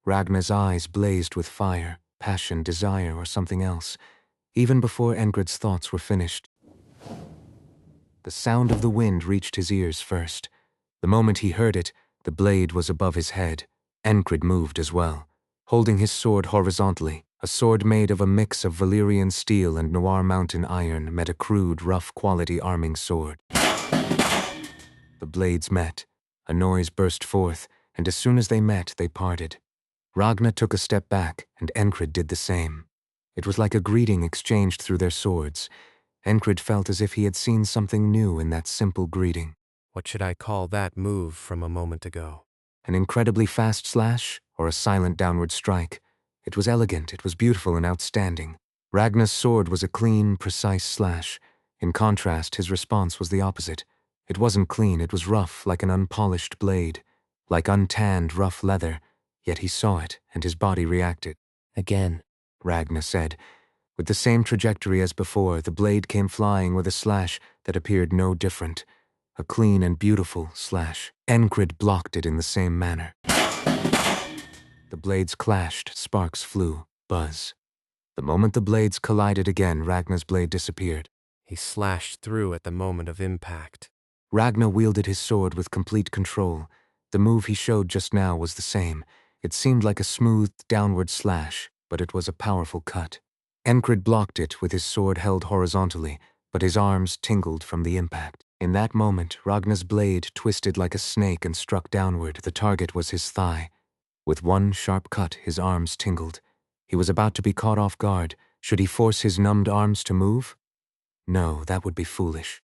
Ragnar's eyes blazed with fire, passion, desire, or something else, even before Enkrid's thoughts were finished. The sound of the wind reached his ears first. The moment he heard it, the blade was above his head. Enkrid moved as well, holding his sword horizontally. A sword made of a mix of Valyrian steel and Noir Mountain iron met a crude, rough-quality arming sword. The blades met. A noise burst forth, and as soon as they met, they parted. Ragnar took a step back, and Enkrid did the same. It was like a greeting exchanged through their swords. Enkrid felt as if he had seen something new in that simple greeting. What should I call that move from a moment ago? An incredibly fast slash, or a silent downward strike? It was elegant, it was beautiful and outstanding. Ragnar's sword was a clean, precise slash. In contrast, his response was the opposite. It wasn't clean, it was rough, like an unpolished blade, like untanned, rough leather. Yet he saw it, and his body reacted. Again, Ragnar said. With the same trajectory as before, the blade came flying with a slash that appeared no different. A clean and beautiful slash. Enkrid blocked it in the same manner. The blades clashed, sparks flew, buzz. The moment the blades collided again, Ragnar's blade disappeared. he slashed through at the moment of impact. Ragnar wielded his sword with complete control. The move he showed just now was the same. It seemed like a smoothed downward slash, but it was a powerful cut. Enkrid blocked it with his sword held horizontally, but his arms tingled from the impact. In that moment, Ragnar's blade twisted like a snake and struck downward. The target was his thigh. With one sharp cut, his arms tingled. He was about to be caught off guard. Should he force his numbed arms to move? No, that would be foolish.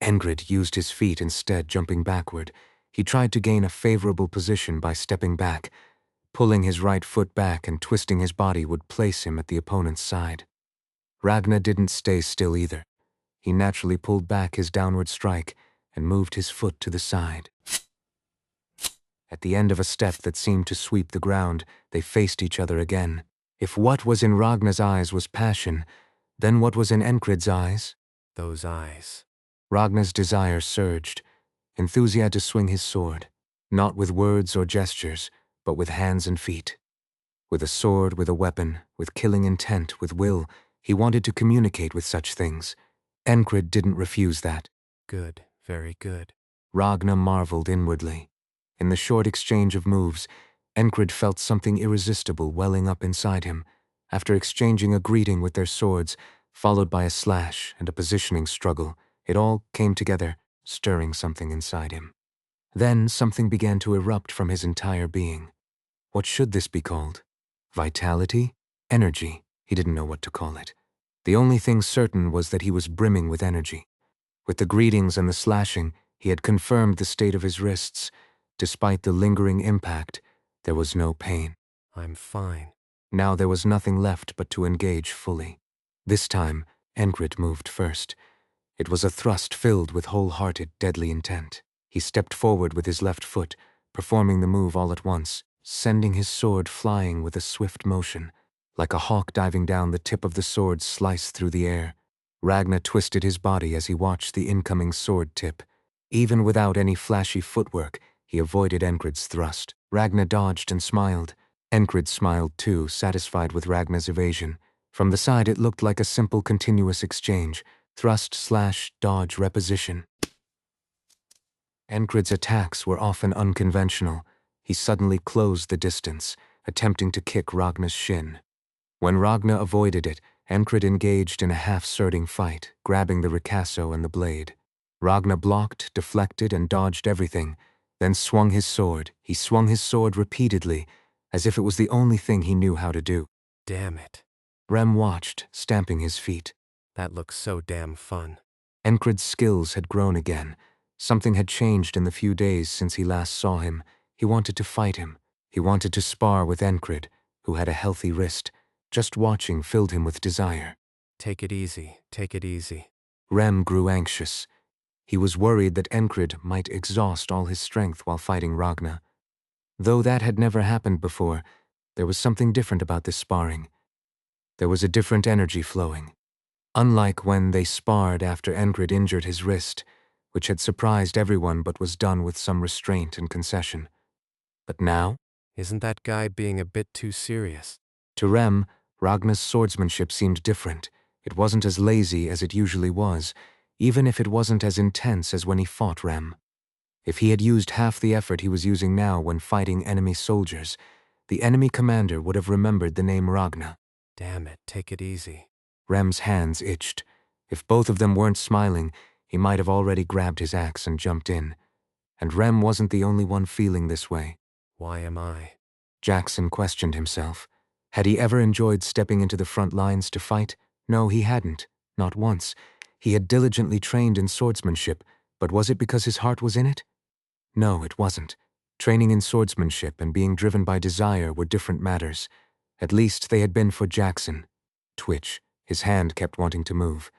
Enkrid used his feet instead, jumping backward. He tried to gain a favorable position by stepping back. Pulling his right foot back and twisting his body would place him at the opponent's side. Ragnar didn't stay still either. He naturally pulled back his downward strike and moved his foot to the side. At the end of a step that seemed to sweep the ground, they faced each other again. If what was in Ragnar's eyes was passion, then what was in Enkrid's eyes? Those eyes. Ragnar's desire surged, enthusiasm to swing his sword, not with words or gestures, but with hands and feet. With a sword, with a weapon, with killing intent, with will, he wanted to communicate with such things. Enkrid didn't refuse that. Good, very good. Ragnar marveled inwardly. In the short exchange of moves, Enkrid felt something irresistible welling up inside him. After exchanging a greeting with their swords, followed by a slash and a positioning struggle, it all came together, stirring something inside him. Then something began to erupt from his entire being. What should this be called? Vitality? Energy? He didn't know what to call it. The only thing certain was that he was brimming with energy. With the greetings and the slashing, he had confirmed the state of his wrists. Despite the lingering impact, there was no pain. I'm fine. Now there was nothing left but to engage fully. This time, Enkrid moved first. It was a thrust filled with wholehearted, deadly intent. He stepped forward with his left foot, performing the move all at once, sending his sword flying with a swift motion. Like a hawk diving down, the tip of the sword sliced through the air. Ragnar twisted his body as he watched the incoming sword tip. Even without any flashy footwork, he avoided Enkrid's thrust. Ragnar dodged and smiled. Enkrid smiled too, satisfied with Ragnar's evasion. From the side it looked like a simple continuous exchange. Thrust, slash, dodge, repetition. Enkrid's attacks were often unconventional. He suddenly closed the distance, attempting to kick Ragnar's shin. When Ragnar avoided it, Enkrid engaged in a half-surting fight, grabbing the ricasso and the blade. Ragnar blocked, deflected, and dodged everything, then swung his sword. He swung his sword repeatedly, as if it was the only thing he knew how to do. Damn it. Rem watched, stamping his feet. That looks so damn fun. Enkrid's skills had grown again. Something had changed in the few days since he last saw him. He wanted to fight him. He wanted to spar with Enkrid, who had a healthy wrist. Just watching filled him with desire. Take it easy, take it easy. Rem grew anxious. He was worried that Enkrid might exhaust all his strength while fighting Ragnar. Though that had never happened before, there was something different about this sparring. There was a different energy flowing. Unlike when they sparred after Enkrid injured his wrist, which had surprised everyone but was done with some restraint and concession. But now, Isn't that guy being a bit too serious? To Rem, Ragnar's swordsmanship seemed different. It wasn't as lazy as it usually was, even if it wasn't as intense as when he fought Rem. If he had used half the effort he was using now when fighting enemy soldiers, the enemy commander would have remembered the name Ragnar. Damn it, take it easy. Rem's hands itched. If both of them weren't smiling, he might have already grabbed his axe and jumped in. And Rem wasn't the only one feeling this way. Why am I? Jackson questioned himself. Had he ever enjoyed stepping into the front lines to fight? No, he hadn't. Not once. He had diligently trained in swordsmanship, but was it because his heart was in it? No, it wasn't. Training in swordsmanship and being driven by desire were different matters. At least they had been for Jackson. Twitch. His hand kept wanting to move.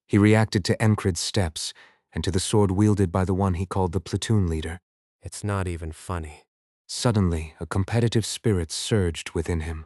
He reacted to Enkrid's steps and to the sword wielded by the one he called the platoon leader. It's not even funny. Suddenly, a competitive spirit surged within him.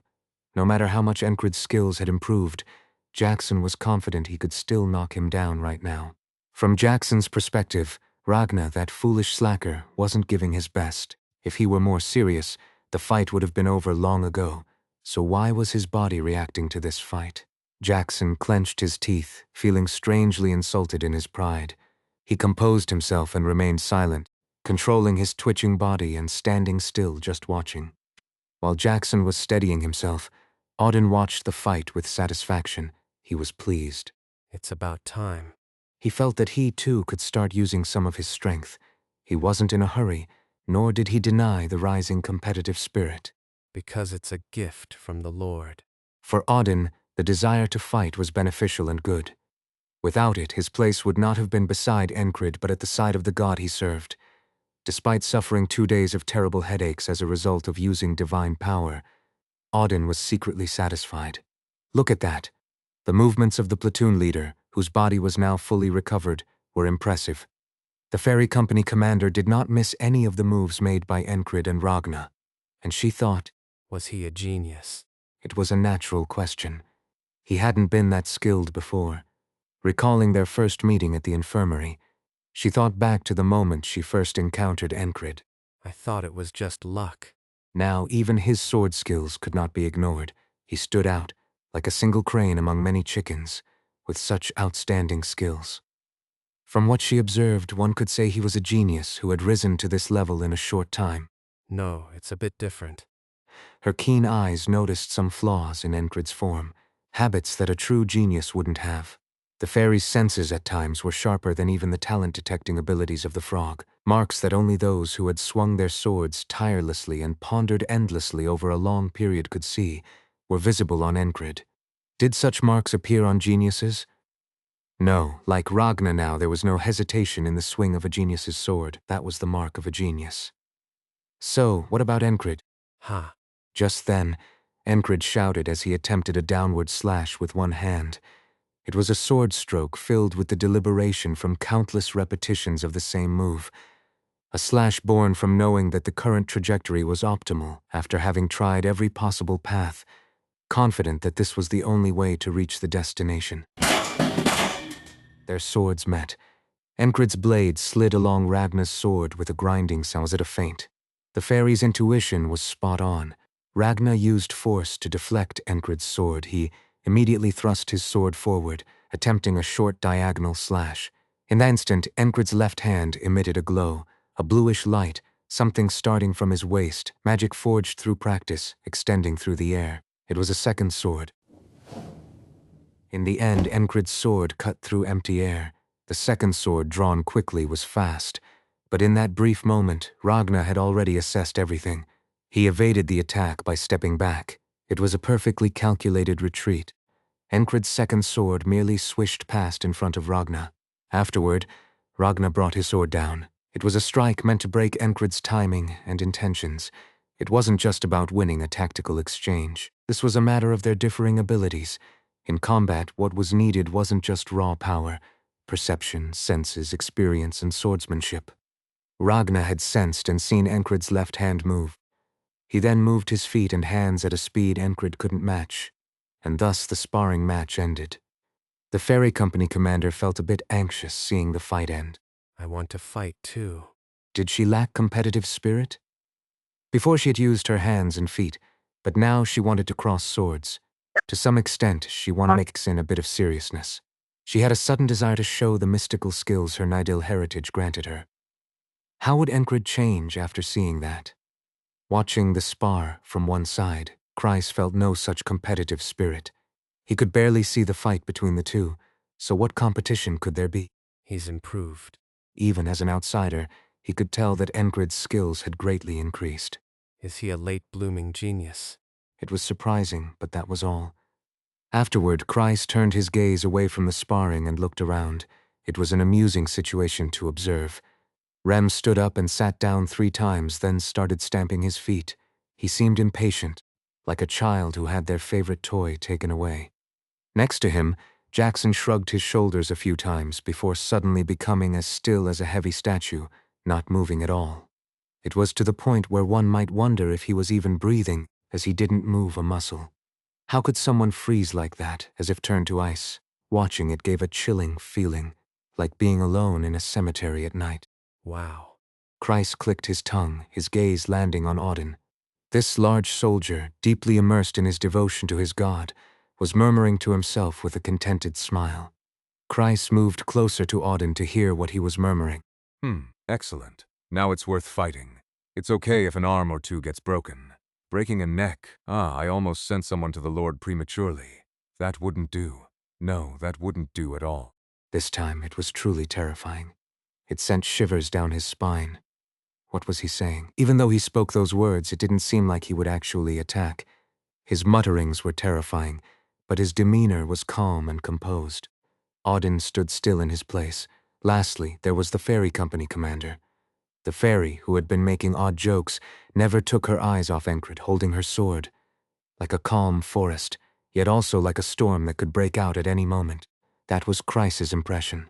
No matter how much Enkrid's skills had improved, Jackson was confident he could still knock him down right now. From Jackson's perspective, Ragnar, that foolish slacker, wasn't giving his best. If he were more serious, the fight would have been over long ago. So why was his body reacting to this fight? Jackson clenched his teeth, feeling strangely insulted in his pride. He composed himself and remained silent, controlling his twitching body and standing still just watching. While Jackson was steadying himself, Auden watched the fight with satisfaction. He was pleased. It's about time. He felt that he too could start using some of his strength. He wasn't in a hurry, nor did he deny the rising competitive spirit. Because it's a gift from the Lord. For Auden, the desire to fight was beneficial and good. Without it, his place would not have been beside Enkrid but at the side of the god he served. Despite suffering 2 days of terrible headaches as a result of using divine power, Auden was secretly satisfied. Look at that. The movements of the platoon leader, whose body was now fully recovered, were impressive. The ferry company commander did not miss any of the moves made by Enkrid and Ragnar, and she thought, was he a genius? It was a natural question. He hadn't been that skilled before. Recalling their first meeting at the infirmary, she thought back to the moment she first encountered Enkrid. I thought it was just luck. Now even his sword skills could not be ignored. He stood out, like a single crane among many chickens, with such outstanding skills. From what she observed, one could say he was a genius who had risen to this level in a short time. No, it's a bit different. Her keen eyes noticed some flaws in Enkrid's form, habits that a true genius wouldn't have. The fairy's senses at times were sharper than even the talent-detecting abilities of the frog. Marks that only those who had swung their swords tirelessly and pondered endlessly over a long period could see were visible on Enkrid. Did such marks appear on geniuses? No, like Ragnar now, there was no hesitation in the swing of a genius's sword. That was the mark of a genius. So, what about Enkrid? Ha. Just then, Enkrid shouted as he attempted a downward slash with one hand. It was a sword stroke filled with the deliberation from countless repetitions of the same move. A slash born from knowing that the current trajectory was optimal after having tried every possible path, confident that this was the only way to reach the destination. Their swords met. Enkrid's blade slid along Ragnar's sword with a grinding sound. Was it a feint? The fairy's intuition was spot on. Ragnar used force to deflect Enkrid's sword. He immediately thrust his sword forward, attempting a short diagonal slash. In that instant, Enkrid's left hand emitted a glow, a bluish light, something starting from his waist, magic forged through practice, extending through the air. It was a second sword. In the end, Enkrid's sword cut through empty air. The second sword, drawn quickly, was fast. But in that brief moment, Ragnar had already assessed everything. He evaded the attack by stepping back. It was a perfectly calculated retreat. Enkrid's second sword merely swished past in front of Ragnar. Afterward, Ragnar brought his sword down. It was a strike meant to break Enkrid's timing and intentions. It wasn't just about winning a tactical exchange. This was a matter of their differing abilities. In combat, what was needed wasn't just raw power, perception, senses, experience, and swordsmanship. Ragnar had sensed and seen Enkrid's left hand move. He then moved his feet and hands at a speed Enkrid couldn't match, and thus the sparring match ended. The ferry company commander felt a bit anxious seeing the fight end. I want to fight too. Did she lack competitive spirit? Before she had used her hands and feet, but now she wanted to cross swords. To some extent, she wanted to mix in a bit of seriousness. She had a sudden desire to show the mystical skills her Nidil heritage granted her. How would Enkrid change after seeing that? Watching the spar from one side, Kreis felt no such competitive spirit. He could barely see the fight between the two, so what competition could there be? He's improved. Even as an outsider, he could tell that Enkrid's skills had greatly increased. Is he a late-blooming genius? It was surprising, but that was all. Afterward, Kreis turned his gaze away from the sparring and looked around. It was an amusing situation to observe. Rem stood up and sat down 3 times, then started stamping his feet. He seemed impatient, like a child who had their favorite toy taken away. Next to him, Jackson shrugged his shoulders a few times before suddenly becoming as still as a heavy statue, not moving at all. It was to the point where one might wonder if he was even breathing, as he didn't move a muscle. How could someone freeze like that, as if turned to ice? Watching it gave a chilling feeling, like being alone in a cemetery at night. Wow. Kreis clicked his tongue, his gaze landing on Auden. This large soldier, deeply immersed in his devotion to his god, was murmuring to himself with a contented smile. Kreis moved closer to Auden to hear what he was murmuring. Excellent. Now it's worth fighting. It's okay if an arm or two gets broken. Breaking a neck, I almost sent someone to the Lord prematurely. That wouldn't do. No, that wouldn't do at all. This time it was truly terrifying. It sent shivers down his spine. What was he saying? Even though he spoke those words, it didn't seem like he would actually attack. His mutterings were terrifying, but his demeanor was calm and composed. Auden stood still in his place. Lastly, there was the ferry company commander. The fairy, who had been making odd jokes, never took her eyes off Enkrid, holding her sword. Like a calm forest, yet also like a storm that could break out at any moment. That was Kreis's impression.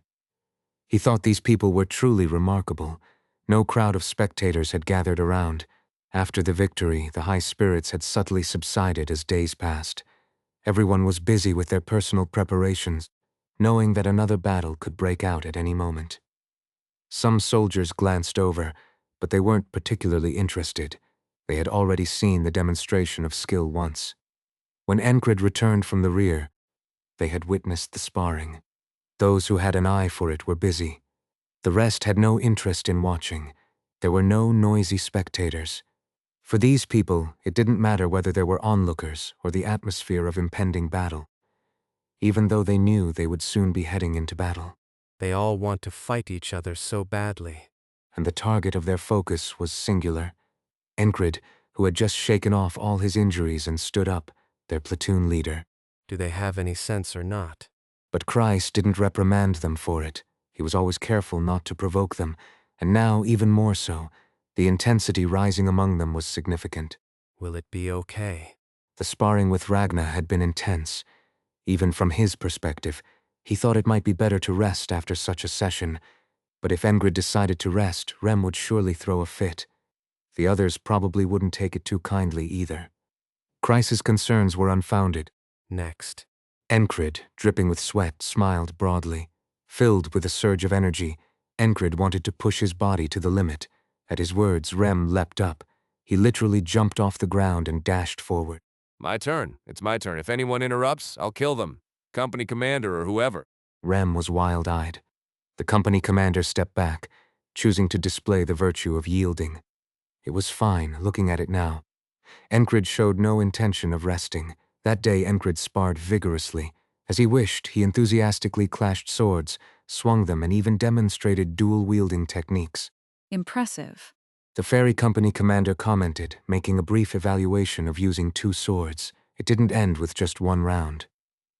He thought these people were truly remarkable. No crowd of spectators had gathered around. After the victory, the high spirits had subtly subsided as days passed. Everyone was busy with their personal preparations, knowing that another battle could break out at any moment. Some soldiers glanced over, but they weren't particularly interested. They had already seen the demonstration of skill once. When Enkrid returned from the rear, they had witnessed the sparring. Those who had an eye for it were busy. The rest had no interest in watching. There were no noisy spectators. For these people, it didn't matter whether there were onlookers or the atmosphere of impending battle, even though they knew they would soon be heading into battle. They all want to fight each other so badly. And the target of their focus was singular. Enkrid, who had just shaken off all his injuries and stood up, their platoon leader. Do they have any sense or not? But Kreis didn't reprimand them for it. He was always careful not to provoke them, and now even more so. The intensity rising among them was significant. Will it be okay? The sparring with Ragna had been intense. Even from his perspective, he thought it might be better to rest after such a session, but if Enkrid decided to rest, Rem would surely throw a fit. The others probably wouldn't take it too kindly either. Kreis's concerns were unfounded. Next. Enkrid, dripping with sweat, smiled broadly. Filled with a surge of energy, Enkrid wanted to push his body to the limit. At his words, Rem leapt up. He literally jumped off the ground and dashed forward. My turn. It's my turn. If anyone interrupts, I'll kill them. Company commander or whoever. Rem was wild-eyed. The company commander stepped back, choosing to display the virtue of yielding. It was fine, looking at it now. Enkrid showed no intention of resting. That day Enkrid sparred vigorously. As he wished, he enthusiastically clashed swords, swung them, and even demonstrated dual-wielding techniques. Impressive. The ferry company commander commented, making a brief evaluation of using 2 swords. It didn't end with just 1 round.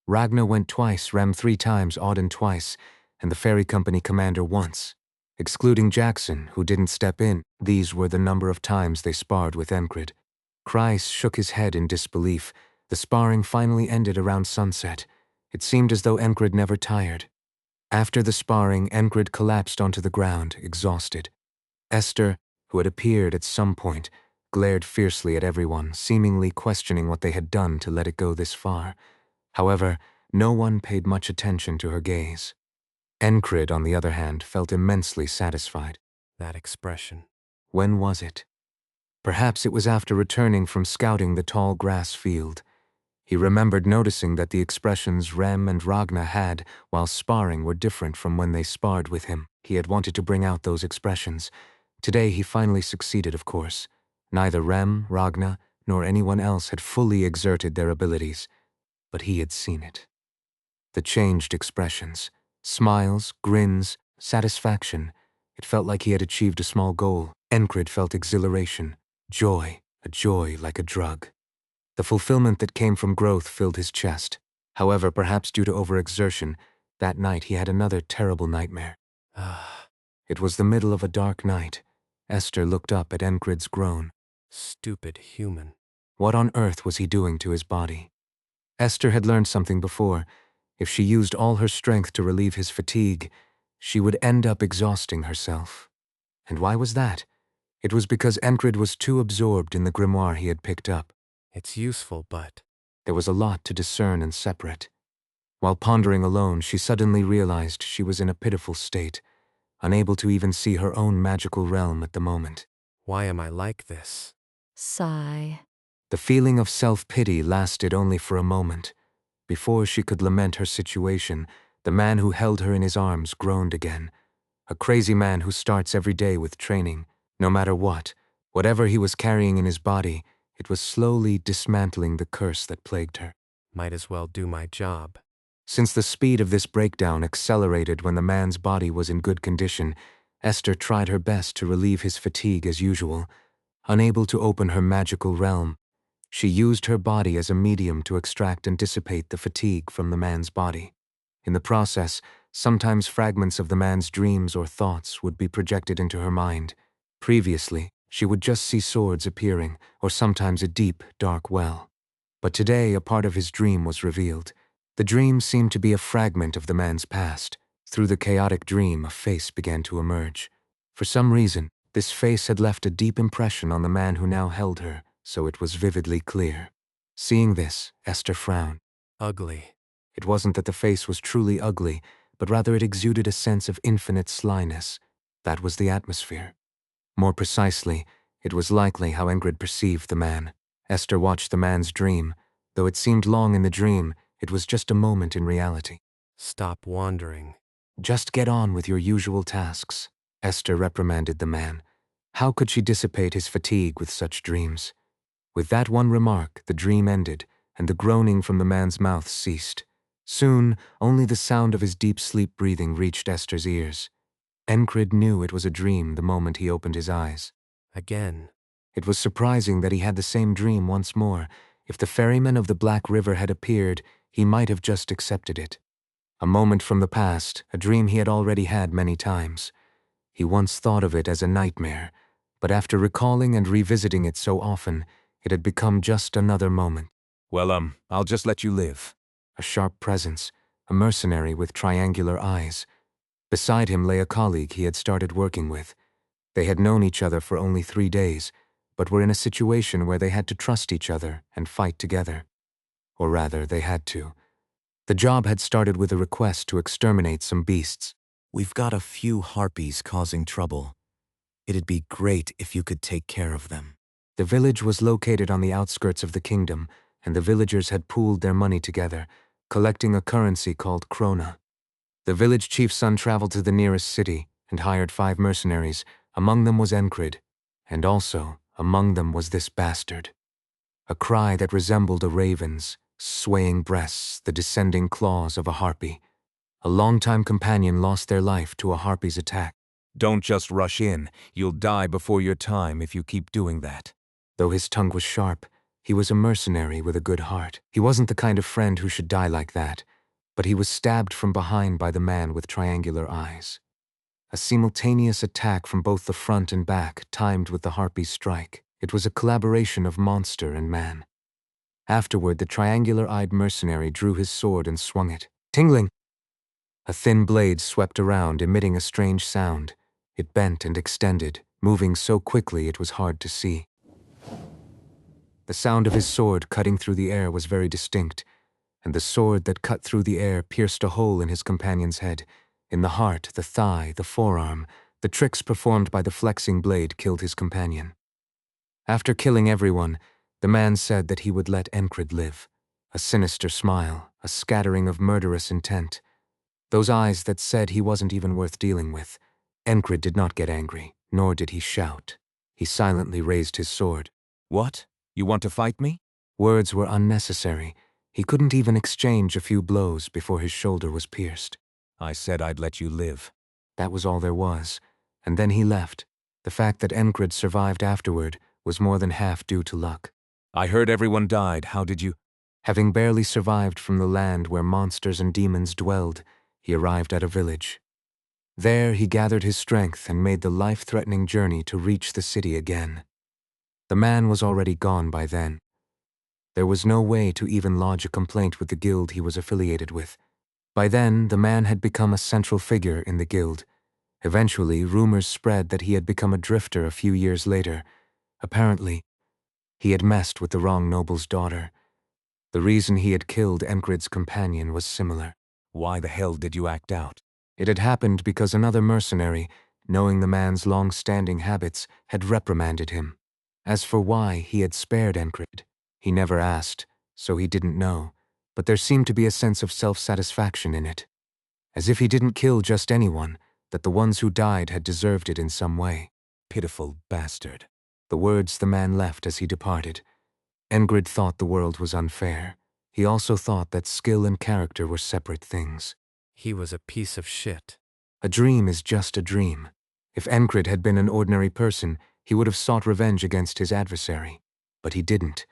Ragnar went twice, Rem 3 times, Auden twice, and the ferry company commander once. Excluding Jackson, who didn't step in, these were the number of times they sparred with Enkrid. Kreis shook his head in disbelief. The sparring finally ended around sunset. It seemed as though Enkrid never tired. After the sparring, Enkrid collapsed onto the ground, exhausted. Esther, who had appeared at some point, glared fiercely at everyone, seemingly questioning what they had done to let it go this far. However, no one paid much attention to her gaze. Enkrid, on the other hand, felt immensely satisfied. That expression. When was it? Perhaps it was after returning from scouting the tall grass field. He remembered noticing that the expressions Rem and Ragna had while sparring were different from when they sparred with him. He had wanted to bring out those expressions. Today he finally succeeded, of course. Neither Rem, Ragna, nor anyone else had fully exerted their abilities, but he had seen it. The changed expressions, smiles, grins, satisfaction. It felt like he had achieved a small goal. Enkrid felt exhilaration, joy, a joy like a drug. The fulfillment that came from growth filled his chest. However, perhaps due to overexertion, that night he had another terrible nightmare. It was the middle of a dark night. Esther looked up at Enkrid's groan. Stupid human. What on earth was he doing to his body? Esther had learned something before. If she used all her strength to relieve his fatigue, she would end up exhausting herself. And why was that? It was because Enkrid was too absorbed in the grimoire he had picked up. It's useful, but… There was a lot to discern and separate. While pondering alone, she suddenly realized she was in a pitiful state, unable to even see her own magical realm at the moment. Why am I like this? Sigh. The feeling of self-pity lasted only for a moment. Before she could lament her situation, the man who held her in his arms groaned again. A crazy man who starts every day with training. No matter what, whatever he was carrying in his body, it was slowly dismantling the curse that plagued her. Might as well do my job. Since the speed of this breakdown accelerated when the man's body was in good condition, Esther tried her best to relieve his fatigue as usual. Unable to open her magical realm, she used her body as a medium to extract and dissipate the fatigue from the man's body. In the process, sometimes fragments of the man's dreams or thoughts would be projected into her mind. Previously, she would just see swords appearing, or sometimes a deep, dark well. But today, a part of his dream was revealed. The dream seemed to be a fragment of the man's past. Through the chaotic dream, a face began to emerge. For some reason, this face had left a deep impression on the man who now held her, so it was vividly clear. Seeing this, Esther frowned. Ugly. It wasn't that the face was truly ugly, but rather it exuded a sense of infinite slyness. That was the atmosphere. More precisely, it was likely how Enkrid perceived the man. Esther watched the man's dream. Though it seemed long in the dream, it was just a moment in reality. Stop wandering. Just get on with your usual tasks, Esther reprimanded the man. How could she dissipate his fatigue with such dreams? With that one remark, the dream ended, and the groaning from the man's mouth ceased. Soon, only the sound of his deep sleep breathing reached Esther's ears. Enkrid knew it was a dream the moment he opened his eyes. Again. It was surprising that he had the same dream once more. If the ferryman of the Black River had appeared, he might have just accepted it. A moment from the past, a dream he had already had many times. He once thought of it as a nightmare, but after recalling and revisiting it so often, it had become just another moment. Well, I'll just let you live. A sharp presence, a mercenary with triangular eyes. Beside him lay a colleague he had started working with. They had known each other for only 3 days, but were in a situation where they had to trust each other and fight together. Or rather, they had to. The job had started with a request to exterminate some beasts. We've got a few harpies causing trouble. It'd be great if you could take care of them. The village was located on the outskirts of the kingdom, and the villagers had pooled their money together, collecting a currency called krona. The village chief's son traveled to the nearest city and hired 5 mercenaries. Among them was Enkrid, and also among them was this bastard. A cry that resembled a raven's, swaying breasts, the descending claws of a harpy. A longtime companion lost their life to a harpy's attack. Don't just rush in. You'll die before your time if you keep doing that. Though his tongue was sharp, he was a mercenary with a good heart. He wasn't the kind of friend who should die like that, but he was stabbed from behind by the man with triangular eyes. A simultaneous attack from both the front and back, timed with the harpy's strike. It was a collaboration of monster and man. Afterward, the triangular-eyed mercenary drew his sword and swung it. Tingling! A thin blade swept around, emitting a strange sound. It bent and extended, moving so quickly it was hard to see. The sound of his sword cutting through the air was very distinct, and the sword that cut through the air pierced a hole in his companion's head. In the heart, the thigh, the forearm, the tricks performed by the flexing blade killed his companion. After killing everyone, the man said that he would let Enkrid live. A sinister smile, a scattering of murderous intent. Those eyes that said he wasn't even worth dealing with. Enkrid did not get angry, nor did he shout. He silently raised his sword. What? You want to fight me? Words were unnecessary. He couldn't even exchange a few blows before his shoulder was pierced. I said I'd let you live. That was all there was. And then he left. The fact that Enkrid survived afterward was more than half due to luck. I heard everyone died. How did you? Having barely survived from the land where monsters and demons dwelled, he arrived at a village. There he gathered his strength and made the life-threatening journey to reach the city again. The man was already gone by then. There was no way to even lodge a complaint with the guild he was affiliated with. By then, the man had become a central figure in the guild. Eventually, rumors spread that he had become a drifter a few years later. Apparently, he had messed with the wrong noble's daughter. The reason he had killed Enkrid's companion was similar. Why the hell did you act out? It had happened because another mercenary, knowing the man's long-standing habits, had reprimanded him. As for why he had spared Enkrid, he never asked, so he didn't know, but there seemed to be a sense of self-satisfaction in it. As if he didn't kill just anyone, that the ones who died had deserved it in some way. Pitiful bastard. The words the man left as he departed. Enkrid thought the world was unfair. He also thought that skill and character were separate things. He was a piece of shit. A dream is just a dream. If Enkrid had been an ordinary person, he would have sought revenge against his adversary. But he didn't.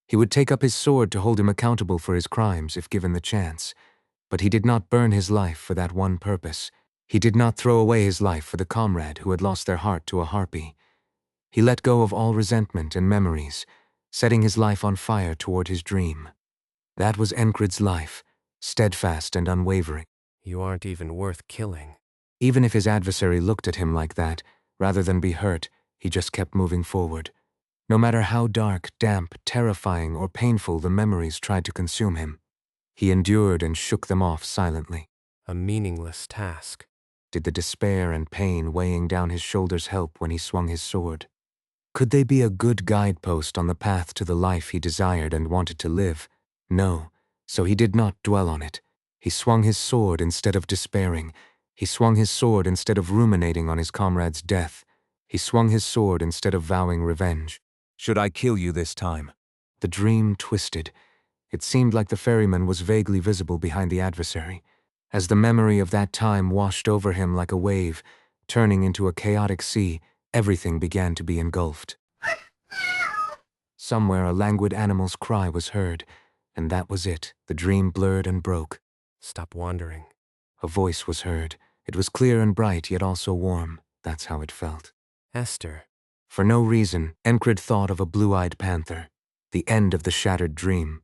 He would take up his sword to hold him accountable for his crimes if given the chance. But he did not burn his life for that one purpose. He did not throw away his life for the comrade who had lost their heart to a harpy. He let go of all resentment and memories, setting his life on fire toward his dream. That was Enkrid's life, steadfast and unwavering. You aren't even worth killing. Even if his adversary looked at him like that, rather than be hurt, he just kept moving forward. No matter how dark, damp, terrifying, or painful the memories tried to consume him, he endured and shook them off silently. A meaningless task. Did the despair and pain weighing down his shoulders help when he swung his sword? Could they be a good guidepost on the path to the life he desired and wanted to live? No, so he did not dwell on it. He swung his sword instead of despairing. He swung his sword instead of ruminating on his comrade's death. He swung his sword instead of vowing revenge. Should I kill you this time? The dream twisted. It seemed like the ferryman was vaguely visible behind the adversary. As the memory of that time washed over him like a wave, turning into a chaotic sea, everything began to be engulfed. Somewhere a languid animal's cry was heard, and that was it. The dream blurred and broke. Stop wandering. A voice was heard. It was clear and bright, yet also warm. That's how it felt. Esther. For no reason, Enkrid thought of a blue-eyed panther. The end of the shattered dream.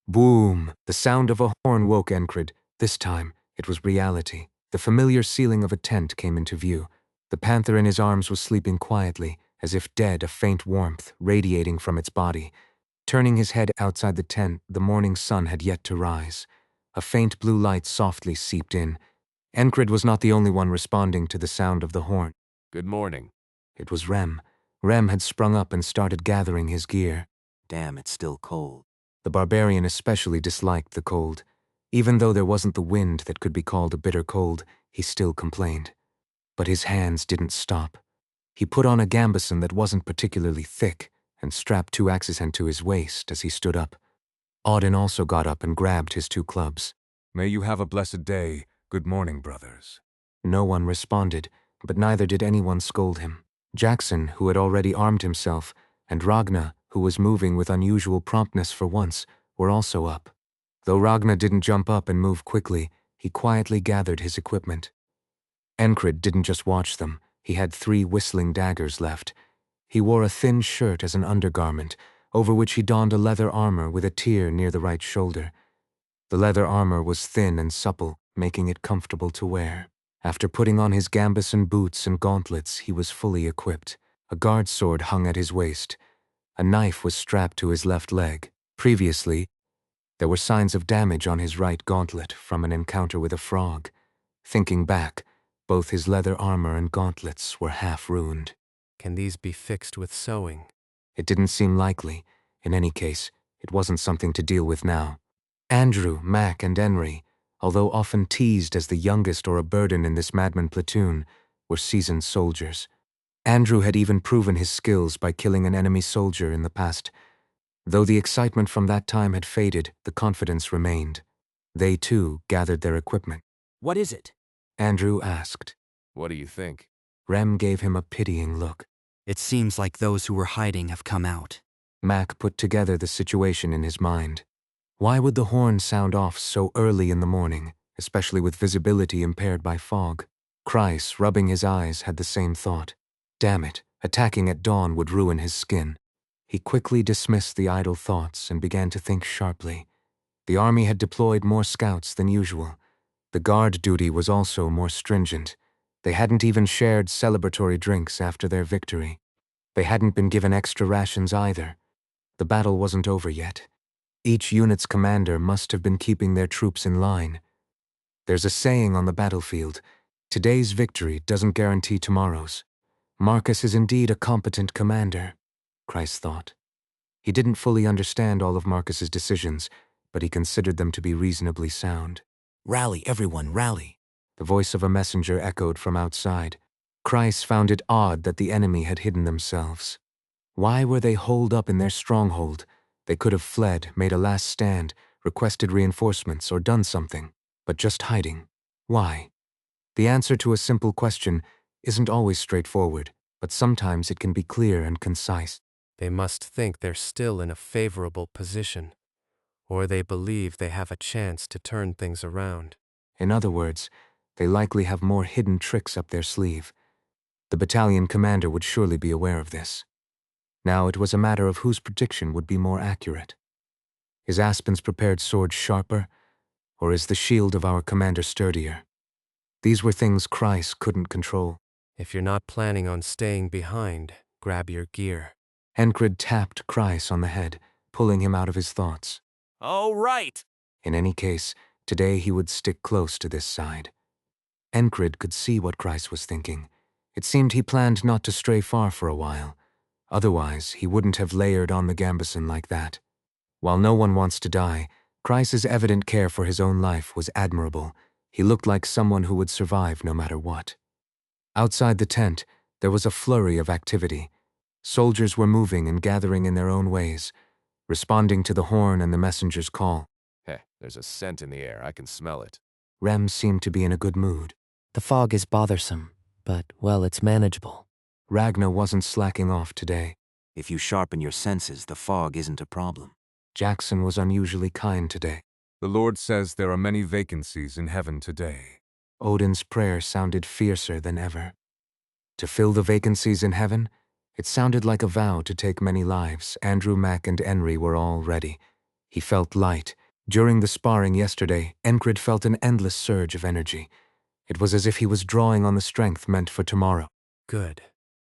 Boom! The sound of a horn woke Enkrid. This time, it was reality. The familiar ceiling of a tent came into view. The panther in his arms was sleeping quietly, as if dead, a faint warmth radiating from its body. Turning his head outside the tent, the morning sun had yet to rise. A faint blue light softly seeped in. Enkrid was not the only one responding to the sound of the horn. Good morning. It was Rem. Rem had sprung up and started gathering his gear. Damn, it's still cold. The barbarian especially disliked the cold. Even though there wasn't the wind that could be called a bitter cold, he still complained. But his hands didn't stop. He put on a gambeson that wasn't particularly thick and strapped 2 axes to his waist as he stood up. Auden also got up and grabbed his 2 clubs. May you have a blessed day. Good morning, brothers. No one responded, but neither did anyone scold him. Jackson, who had already armed himself, and Ragna, who was moving with unusual promptness for once, were also up. Though Ragna didn't jump up and move quickly, he quietly gathered his equipment. Enkrid didn't just watch them. He had 3 whistling daggers left. He wore a thin shirt as an undergarment, over which he donned a leather armor with a tear near the right shoulder. The leather armor was thin and supple, making it comfortable to wear. After putting on his gambeson boots and gauntlets, he was fully equipped. A guard sword hung at his waist. A knife was strapped to his left leg. Previously, there were signs of damage on his right gauntlet from an encounter with a frog. Thinking back, both his leather armor and gauntlets were half ruined. Can these be fixed with sewing? It didn't seem likely. In any case, it wasn't something to deal with now. Andrew, Mac, and Henry, although often teased as the youngest or a burden in this madman platoon, were seasoned soldiers. Andrew had even proven his skills by killing an enemy soldier in the past. Though the excitement from that time had faded, the confidence remained. They, too, gathered their equipment. What is it? Andrew asked. What do you think? Rem gave him a pitying look. It seems like those who were hiding have come out. Mac put together the situation in his mind. Why would the horn sound off so early in the morning, especially with visibility impaired by fog? Kreis, rubbing his eyes, had the same thought. Damn it, attacking at dawn would ruin his skin. He quickly dismissed the idle thoughts and began to think sharply. The army had deployed more scouts than usual. The guard duty was also more stringent. They hadn't even shared celebratory drinks after their victory. They hadn't been given extra rations either. The battle wasn't over yet. Each unit's commander must have been keeping their troops in line. There's a saying on the battlefield, today's victory doesn't guarantee tomorrow's. Marcus is indeed a competent commander, Kreis thought. He didn't fully understand all of Marcus's decisions, but he considered them to be reasonably sound. Rally, everyone, rally. The voice of a messenger echoed from outside. Kreis found it odd that the enemy had hidden themselves. Why were they holed up in their stronghold? They could have fled, made a last stand, requested reinforcements, or done something, but just hiding. Why? The answer to a simple question isn't always straightforward, but sometimes it can be clear and concise. They must think they're still in a favorable position, or they believe they have a chance to turn things around. In other words, they likely have more hidden tricks up their sleeve. The battalion commander would surely be aware of this. Now it was a matter of whose prediction would be more accurate. Is Aspen's prepared sword sharper, or is the shield of our commander sturdier? These were things Kreis couldn't control. If you're not planning on staying behind, grab your gear. Enkrid tapped Kreis on the head, pulling him out of his thoughts. Oh, right! In any case, today he would stick close to this side. Enkrid could see what Kreis was thinking. It seemed he planned not to stray far for a while. Otherwise, he wouldn't have layered on the gambeson like that. While no one wants to die, Kreis's evident care for his own life was admirable. He looked like someone who would survive no matter what. Outside the tent, there was a flurry of activity. Soldiers were moving and gathering in their own ways, responding to the horn and the messenger's call. Heh, there's a scent in the air. I can smell it. Rem seemed to be in a good mood. The fog is bothersome, but, well, it's manageable. Ragnar wasn't slacking off today. If you sharpen your senses, the fog isn't a problem. Jackson was unusually kind today. The Lord says there are many vacancies in heaven today. Odin's prayer sounded fiercer than ever. To fill the vacancies in heaven? It sounded like a vow to take many lives. Andrew, Mac, and Henry were all ready. He felt light. During the sparring yesterday, Enkrid felt an endless surge of energy. It was as if he was drawing on the strength meant for tomorrow. Good.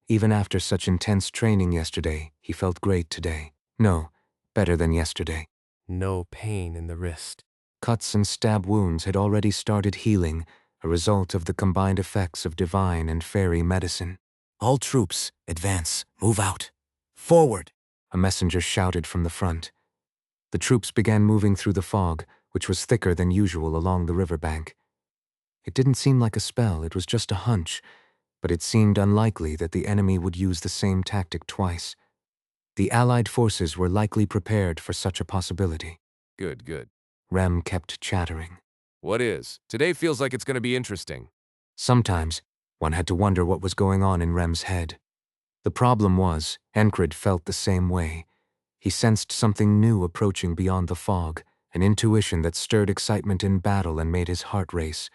Even after such intense training yesterday, he felt great today. No, better than yesterday. No pain in the wrist. Cuts and stab wounds had already started healing, a result of the combined effects of divine and fairy medicine. All troops, advance, move out. Forward! A messenger shouted from the front. The troops began moving through the fog, which was thicker than usual along the riverbank. It didn't seem like a spell, it was just a hunch, but it seemed unlikely that the enemy would use the same tactic twice. The Allied forces were likely prepared for such a possibility. Good, good. Rem kept chattering. What is? Today feels like it's going to be interesting. Sometimes, one had to wonder what was going on in Rem's head. The problem was, Enkrid felt the same way. He sensed something new approaching beyond the fog, an intuition that stirred excitement in battle and made his heart race.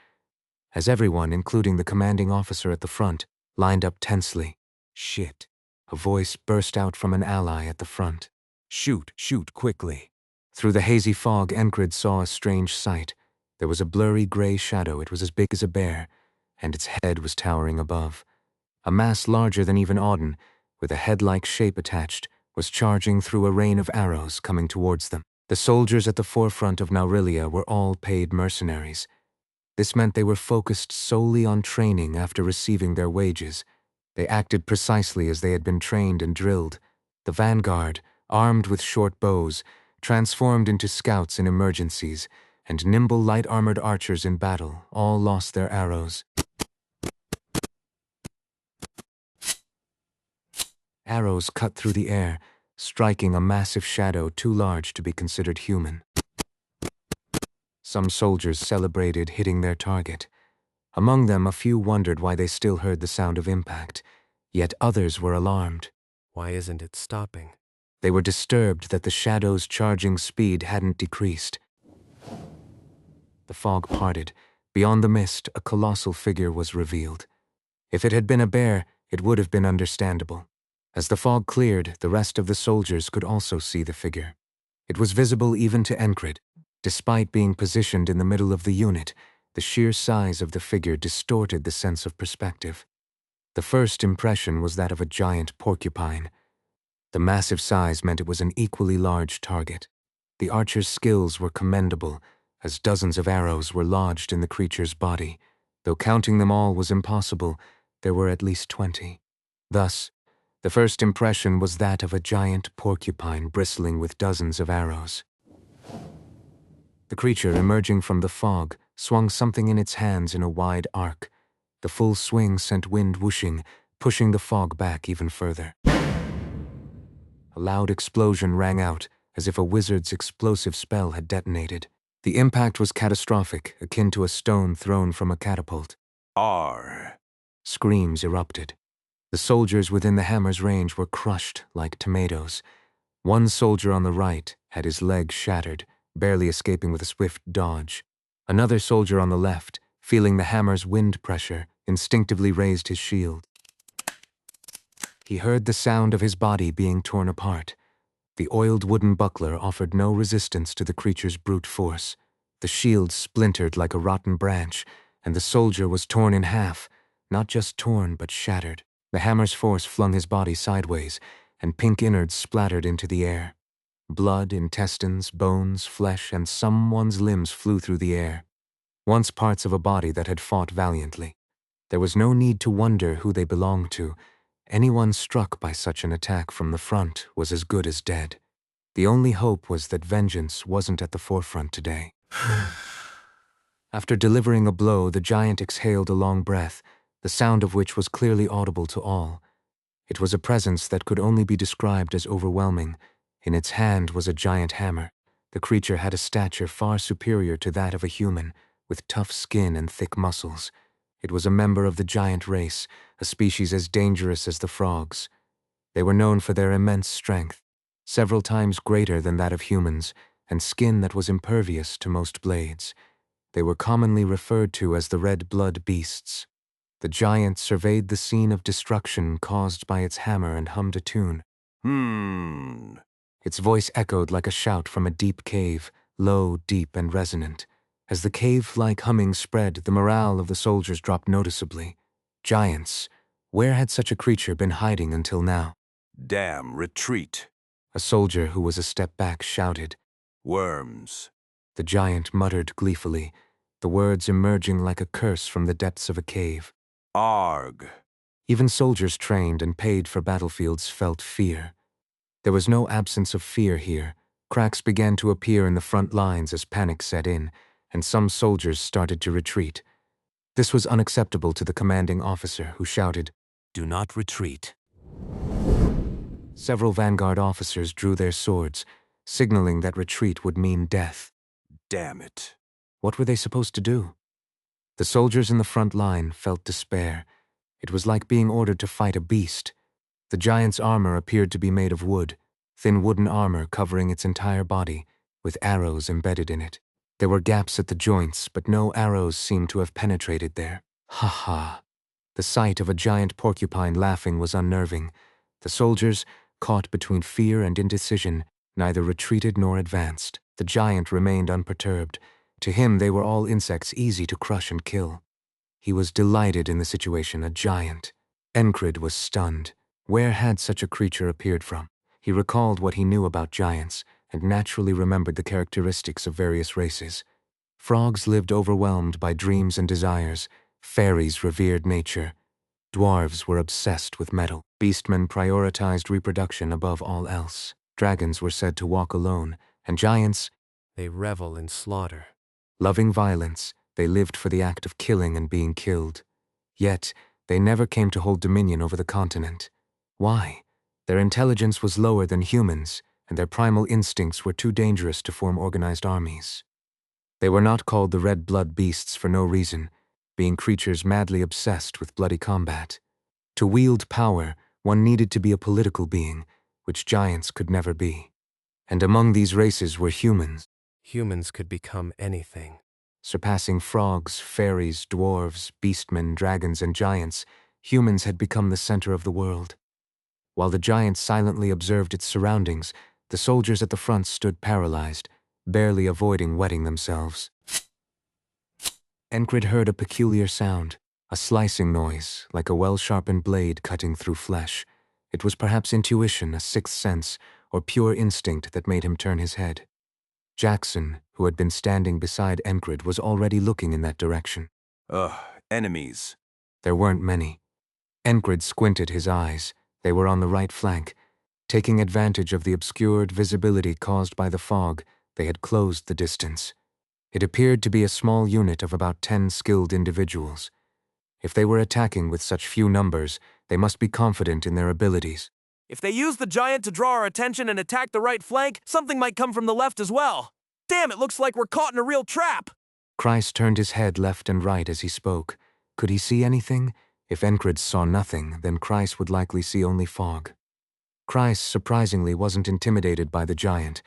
As everyone, including the commanding officer at the front, lined up tensely. Shit. A voice burst out from an ally at the front. Shoot, shoot quickly. Through the hazy fog, Enkrid saw a strange sight. There was a blurry gray shadow. It was as big as a bear, and its head was towering above. A mass larger than even Auden, with a head-like shape attached, was charging through a rain of arrows coming towards them. The soldiers at the forefront of Naurilia were all paid mercenaries. This meant they were focused solely on training after receiving their wages. They acted precisely as they had been trained and drilled. The vanguard, armed with short bows, transformed into scouts in emergencies, and nimble light-armored archers in battle all lost their arrows. Arrows cut through the air, striking a massive shadow too large to be considered human. Some soldiers celebrated hitting their target. Among them, a few wondered why they still heard the sound of impact, yet others were alarmed. Why isn't it stopping? They were disturbed that the shadow's charging speed hadn't decreased. The fog parted. Beyond the mist, a colossal figure was revealed. If it had been a bear, it would have been understandable. As the fog cleared, the rest of the soldiers could also see the figure. It was visible even to Enkrid. Despite being positioned in the middle of the unit, the sheer size of the figure distorted the sense of perspective. The first impression was that of a giant porcupine. The massive size meant it was an equally large target. The archer's skills were commendable, as dozens of arrows were lodged in the creature's body. Though counting them all was impossible, there were at least 20. Thus, the first impression was that of a giant porcupine bristling with dozens of arrows. The creature, emerging from the fog, swung something in its hands in a wide arc. The full swing sent wind whooshing, pushing the fog back even further. A loud explosion rang out, as if a wizard's explosive spell had detonated. The impact was catastrophic, akin to a stone thrown from a catapult. R. Screams erupted. The soldiers within the hammer's range were crushed like tomatoes. One soldier on the right had his leg shattered, barely escaping with a swift dodge. Another soldier on the left, feeling the hammer's wind pressure, instinctively raised his shield. He heard the sound of his body being torn apart. The oiled wooden buckler offered no resistance to the creature's brute force. The shield splintered like a rotten branch, and the soldier was torn in half, not just torn but shattered. The hammer's force flung his body sideways, and pink innards splattered into the air. Blood, intestines, bones, flesh, and someone's limbs flew through the air. Once parts of a body that had fought valiantly. There was no need to wonder who they belonged to. Anyone struck by such an attack from the front was as good as dead. The only hope was that vengeance wasn't at the forefront today. After delivering a blow, the giant exhaled a long breath, the sound of which was clearly audible to all. It was a presence that could only be described as overwhelming. In its hand was a giant hammer. The creature had a stature far superior to that of a human, with tough skin and thick muscles. It was a member of the giant race, a species as dangerous as the frogs. They were known for their immense strength, several times greater than that of humans, and skin that was impervious to most blades. They were commonly referred to as the red blood beasts. The giant surveyed the scene of destruction caused by its hammer and hummed a tune. Its voice echoed like a shout from a deep cave, low, deep, and resonant. As the cave-like humming spread, the morale of the soldiers dropped noticeably. Giants. Where had such a creature been hiding until now? Damn, retreat. A soldier who was a step back shouted. Worms. The giant muttered gleefully, the words emerging like a curse from the depths of a cave. Arg. Even soldiers trained and paid for battlefields felt fear. There was no absence of fear here. Cracks began to appear in the front lines as panic set in, and some soldiers started to retreat. This was unacceptable to the commanding officer, who shouted, Do not retreat. Several vanguard officers drew their swords, signaling that retreat would mean death. Damn it. What were they supposed to do? The soldiers in the front line felt despair. It was like being ordered to fight a beast. The giant's armor appeared to be made of wood, thin wooden armor covering its entire body, with arrows embedded in it. There were gaps at the joints, but no arrows seemed to have penetrated there. Ha ha! The sight of a giant porcupine laughing was unnerving. The soldiers, caught between fear and indecision, neither retreated nor advanced. The giant remained unperturbed. To him they were all insects easy to crush and kill. He was delighted in the situation, a giant. Enkrid was stunned. Where had such a creature appeared from? He recalled what he knew about giants, and naturally remembered the characteristics of various races. Frogs lived overwhelmed by dreams and desires. Fairies revered nature. Dwarves were obsessed with metal. Beastmen prioritized reproduction above all else. Dragons were said to walk alone, and giants, They revel in slaughter. loving violence, they lived for the act of killing and being killed. Yet, they never came to hold dominion over the continent. Why? Their intelligence was lower than humans, and their primal instincts were too dangerous to form organized armies. They were not called the red blood beasts for no reason, being creatures madly obsessed with bloody combat. To wield power, one needed to be a political being, which giants could never be. And among these races were humans, Humans could become anything. surpassing frogs, fairies, dwarves, beastmen, dragons, and giants. Humans had become the center of the world. While the giant silently observed its surroundings, the soldiers at the front stood paralyzed, barely avoiding wetting themselves. Enkrid heard a peculiar sound, a slicing noise, like a well-sharpened blade cutting through flesh. It was perhaps intuition, a sixth sense, or pure instinct that made him turn his head. Jackson, who had been standing beside Enkrid, was already looking in that direction. Enemies. There weren't many. Enkrid squinted his eyes. They were on the right flank. Taking advantage of the obscured visibility caused by the fog, they had closed the distance. It appeared to be a small unit of about 10 skilled individuals. If they were attacking with such few numbers, they must be confident in their abilities. If they use the giant to draw our attention and attack the right flank, something might come from the left as well. Damn, it looks like we're caught in a real trap. Christ turned his head left and right as he spoke. Could he see anything? If Enkrid saw nothing, then Christ would likely see only fog. Christ, surprisingly, wasn't intimidated by the giant.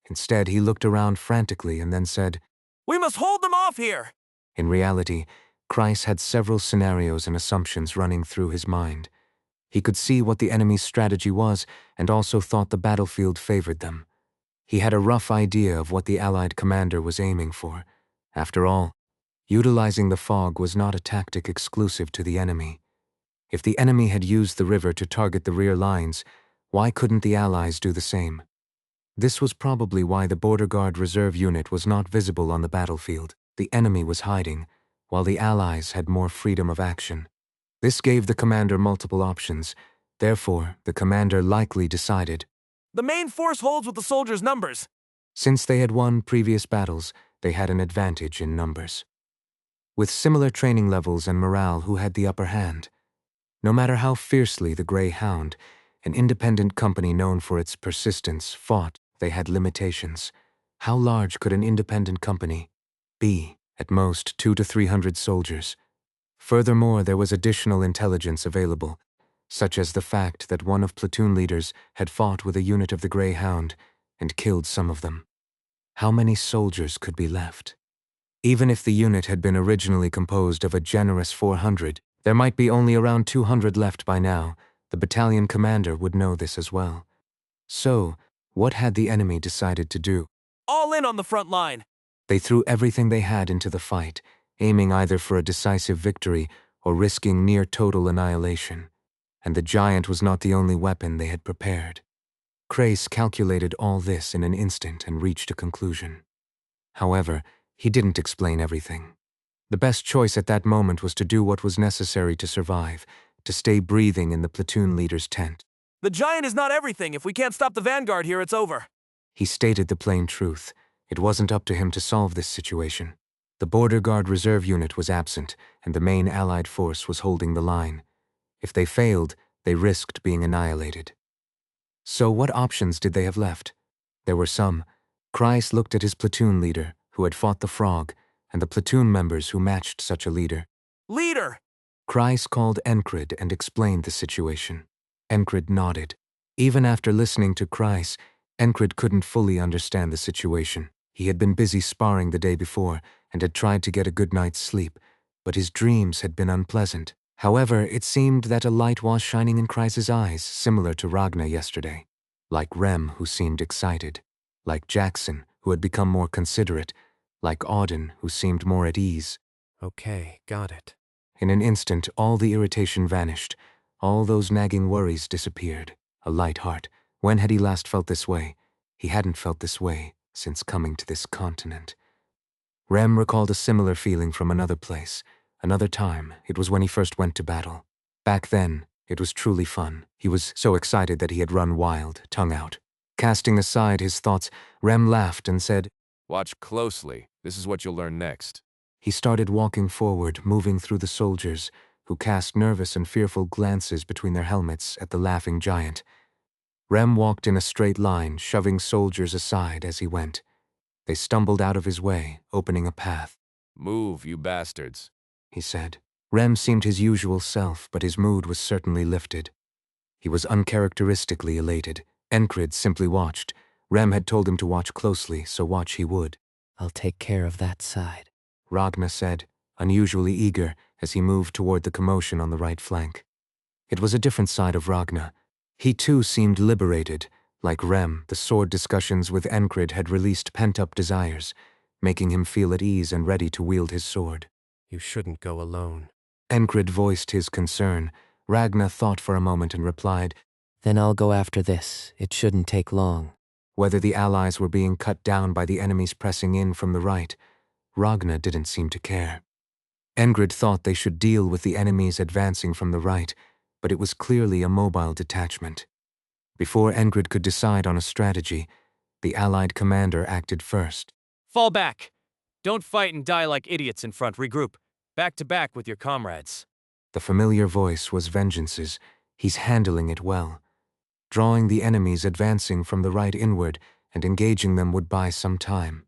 Instead, he looked around frantically and then said, We must hold them off here. In reality, Christ had several scenarios and assumptions running through his mind. He could see what the enemy's strategy was and also thought the battlefield favored them. He had a rough idea of what the Allied commander was aiming for. After all, utilizing the fog was not a tactic exclusive to the enemy. If the enemy had used the river to target the rear lines, why couldn't the Allies do the same? This was probably why the Border Guard reserve unit was not visible on the battlefield. The enemy was hiding, while the Allies had more freedom of action. This gave the commander multiple options. Therefore, the commander likely decided, The main force holds with the soldiers' numbers. since they had won previous battles, they had an advantage in numbers. With similar training levels and morale, who had the upper hand? No matter how fiercely the Grey Hound, an independent company known for its persistence, fought, they had limitations. How large could an independent company be? At most 200 to 300 soldiers. Furthermore, there was additional intelligence available, such as the fact that one of platoon leaders had fought with a unit of the Grey Hound and killed some of them. How many soldiers could be left? Even if the unit had been originally composed of a generous 400, there might be only around 200 left by now. The battalion commander would know this as well. So, what had the enemy decided to do? All in on the front line. They threw everything they had into the fight, aiming either for a decisive victory or risking near total annihilation. And the giant was not the only weapon they had prepared. Crace calculated all this in an instant and reached a conclusion. However, he didn't explain everything. The best choice at that moment was to do what was necessary to survive, to stay breathing in the platoon leader's tent. The giant is not everything. If we can't stop the vanguard here, it's over. He stated the plain truth. It wasn't up to him to solve this situation. The Border Guard reserve unit was absent, and the main Allied force was holding the line. If they failed, they risked being annihilated. So what options did they have left? There were some. Christ looked at his platoon leader, who had fought the frog, and the platoon members who matched such a leader. Leader! Christ called Enkrid and explained the situation. Enkrid nodded. Even after listening to Christ, Enkrid couldn't fully understand the situation. He had been busy sparring the day before and had tried to get a good night's sleep, but his dreams had been unpleasant. However, it seemed that a light was shining in Christ's eyes, similar to Ragnar yesterday. Like Rem, who seemed excited. Like Jackson, who had become more considerate. Like Auden, who seemed more at ease. Okay, got it. In an instant, all the irritation vanished. All those nagging worries disappeared. A light heart. When had he last felt this way? He hadn't felt this way since coming to this continent. Rem recalled a similar feeling from another place. Another time. It was when he first went to battle. Back then, it was truly fun. He was so excited that he had run wild, tongue out. Casting aside his thoughts, Rem laughed and said, Watch closely. This is what you'll learn next. He started walking forward, moving through the soldiers, who cast nervous and fearful glances between their helmets at the laughing giant. Rem walked in a straight line, shoving soldiers aside as he went. They stumbled out of his way, opening a path. Move, you bastards. He said. Rem seemed his usual self, but his mood was certainly lifted. He was uncharacteristically elated. Enkrid simply watched. Rem had told him to watch closely, so watch he would. I'll take care of that side. Ragna said, unusually eager as he moved toward the commotion on the right flank. It was a different side of Ragna. He too seemed liberated. Like Rem, the sword discussions with Enkrid had released pent-up desires, making him feel at ease and ready to wield his sword. You shouldn't go alone. Enkrid voiced his concern. Ragna thought for a moment and replied, Then I'll go after this. It shouldn't take long. Whether the allies were being cut down by the enemies pressing in from the right, Ragna didn't seem to care. Enkrid thought they should deal with the enemies advancing from the right, but it was clearly a mobile detachment. Before Enkrid could decide on a strategy, the allied commander acted first. Fall back. Don't fight and die like idiots in front. Regroup. Back to back with your comrades. The familiar voice was Vengeance's. He's handling it well. Drawing the enemies advancing from the right inward and engaging them would buy some time.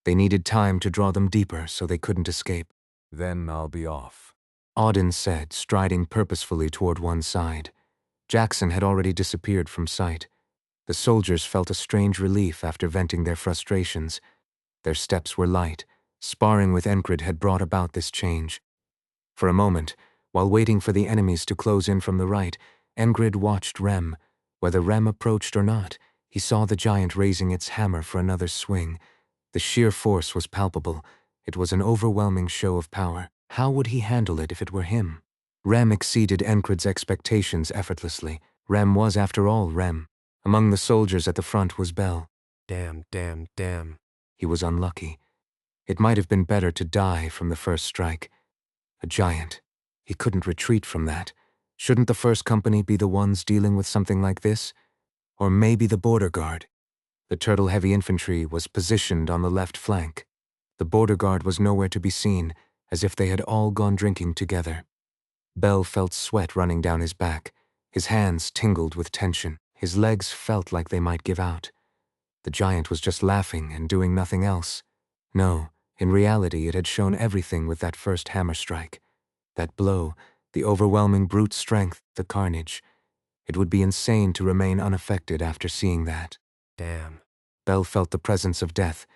They needed time to draw them deeper so they couldn't escape. Then I'll be off. Auden said, striding purposefully toward one side. Jackson had already disappeared from sight. The soldiers felt a strange relief after venting their frustrations. Their steps were light. Sparring with Enkrid had brought about this change. For a moment, while waiting for the enemies to close in from the right, Enkrid watched Rem. Whether Rem approached or not, he saw the giant raising its hammer for another swing. The sheer force was palpable. It was an overwhelming show of power. How would he handle it if it were him? Rem exceeded Enkrid's expectations effortlessly. Rem was, after all, Rem. Among the soldiers at the front was Bell. Damn, damn, damn. He was unlucky. It might have been better to die from the first strike. A giant. He couldn't retreat from that. Shouldn't the first company be the ones dealing with something like this? Or maybe the border guard? The Turtle Heavy Infantry was positioned on the left flank. The border guard was nowhere to be seen, as if they had all gone drinking together. Bell felt sweat running down his back. His hands tingled with tension. His legs felt like they might give out. The giant was just laughing and doing nothing else. No, in reality it had shown everything with that first hammer strike. That blow, the overwhelming brute strength, the carnage. It would be insane to remain unaffected after seeing that. Damn. Bell felt the presence of death.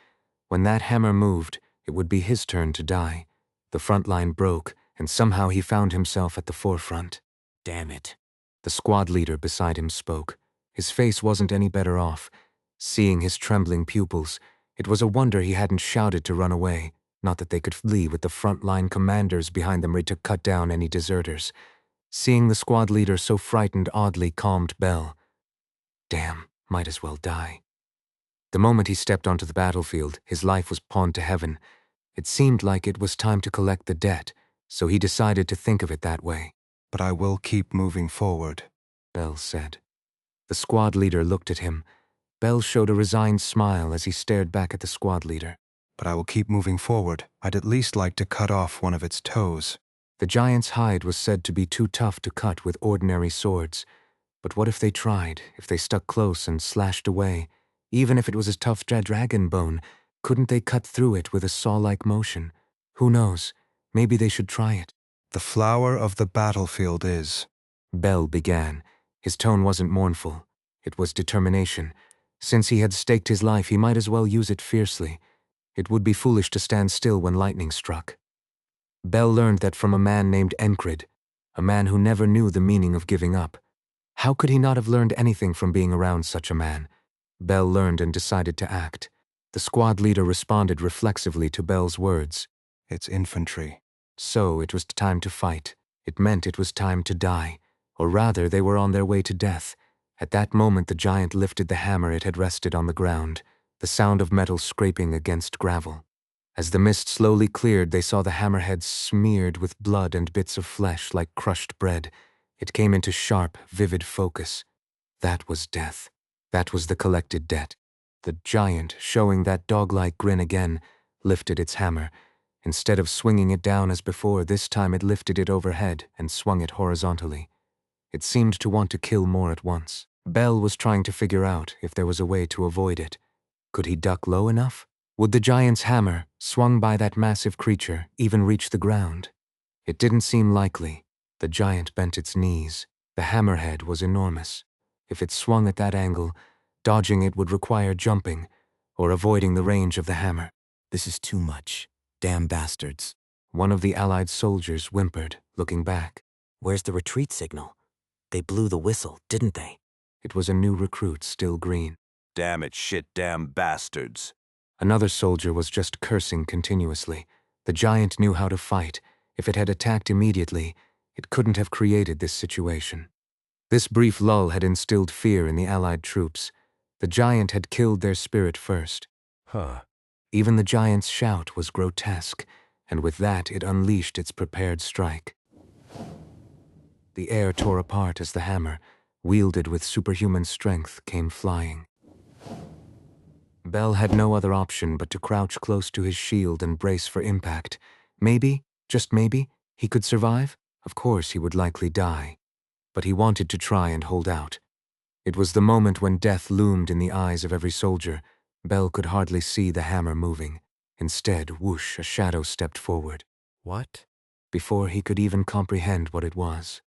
When that hammer moved, it would be his turn to die. The front line broke, and somehow he found himself at the forefront. Damn it. The squad leader beside him spoke. His face wasn't any better off. Seeing his trembling pupils, it was a wonder he hadn't shouted to run away, not that they could flee with the front-line commanders behind them ready to cut down any deserters. Seeing the squad leader so frightened oddly calmed Bell. Damn, might as well die. The moment he stepped onto the battlefield, his life was pawned to heaven. It seemed like it was time to collect the debt, so he decided to think of it that way. But I will keep moving forward, Bell said. The squad leader looked at him. Bell showed a resigned smile as he stared back at the squad leader. But I will keep moving forward. I'd at least like to cut off one of its toes. The giant's hide was said to be too tough to cut with ordinary swords. But what if they tried, if they stuck close and slashed away? Even if it was as tough as dragon bone, couldn't they cut through it with a saw-like motion? Who knows? Maybe they should try it. The flower of the battlefield is... Bell began. His tone wasn't mournful. It was determination. Since he had staked his life, he might as well use it fiercely. It would be foolish to stand still when lightning struck. Bell learned that from a man named Enkrid, a man who never knew the meaning of giving up. How could he not have learned anything from being around such a man? Bell learned and decided to act. The squad leader responded reflexively to Bell's words. It's infantry. So it was time to fight. It meant it was time to die. Or rather, they were on their way to death. At that moment, the giant lifted the hammer it had rested on the ground, the sound of metal scraping against gravel. As the mist slowly cleared, they saw the hammerhead smeared with blood and bits of flesh like crushed bread. It came into sharp, vivid focus. That was death. That was the collected debt. The giant, showing that dog-like grin again, lifted its hammer. Instead of swinging it down as before, this time it lifted it overhead and swung it horizontally. It seemed to want to kill more at once. Bell was trying to figure out if there was a way to avoid it. Could he duck low enough? Would the giant's hammer, swung by that massive creature, even reach the ground? It didn't seem likely. The giant bent its knees. The hammerhead was enormous. If it swung at that angle, dodging it would require jumping, or avoiding the range of the hammer. This is too much. Damn bastards. One of the allied soldiers whimpered, looking back. Where's the retreat signal? They blew the whistle, didn't they? It was a new recruit, still green. Damn it, shit, damn bastards. Another soldier was just cursing continuously. The giant knew how to fight. If it had attacked immediately, it couldn't have created this situation. This brief lull had instilled fear in the allied troops. The giant had killed their spirit first. Huh. Even the giant's shout was grotesque, and with that it unleashed its prepared strike. The air tore apart as the hammer, wielded with superhuman strength, came flying. Bell had no other option but to crouch close to his shield and brace for impact. Maybe, just maybe, he could survive? Of course he would likely die. But he wanted to try and hold out. It was the moment when death loomed in the eyes of every soldier. Bell could hardly see the hammer moving. Instead, whoosh, a shadow stepped forward. What? Before he could even comprehend what it was.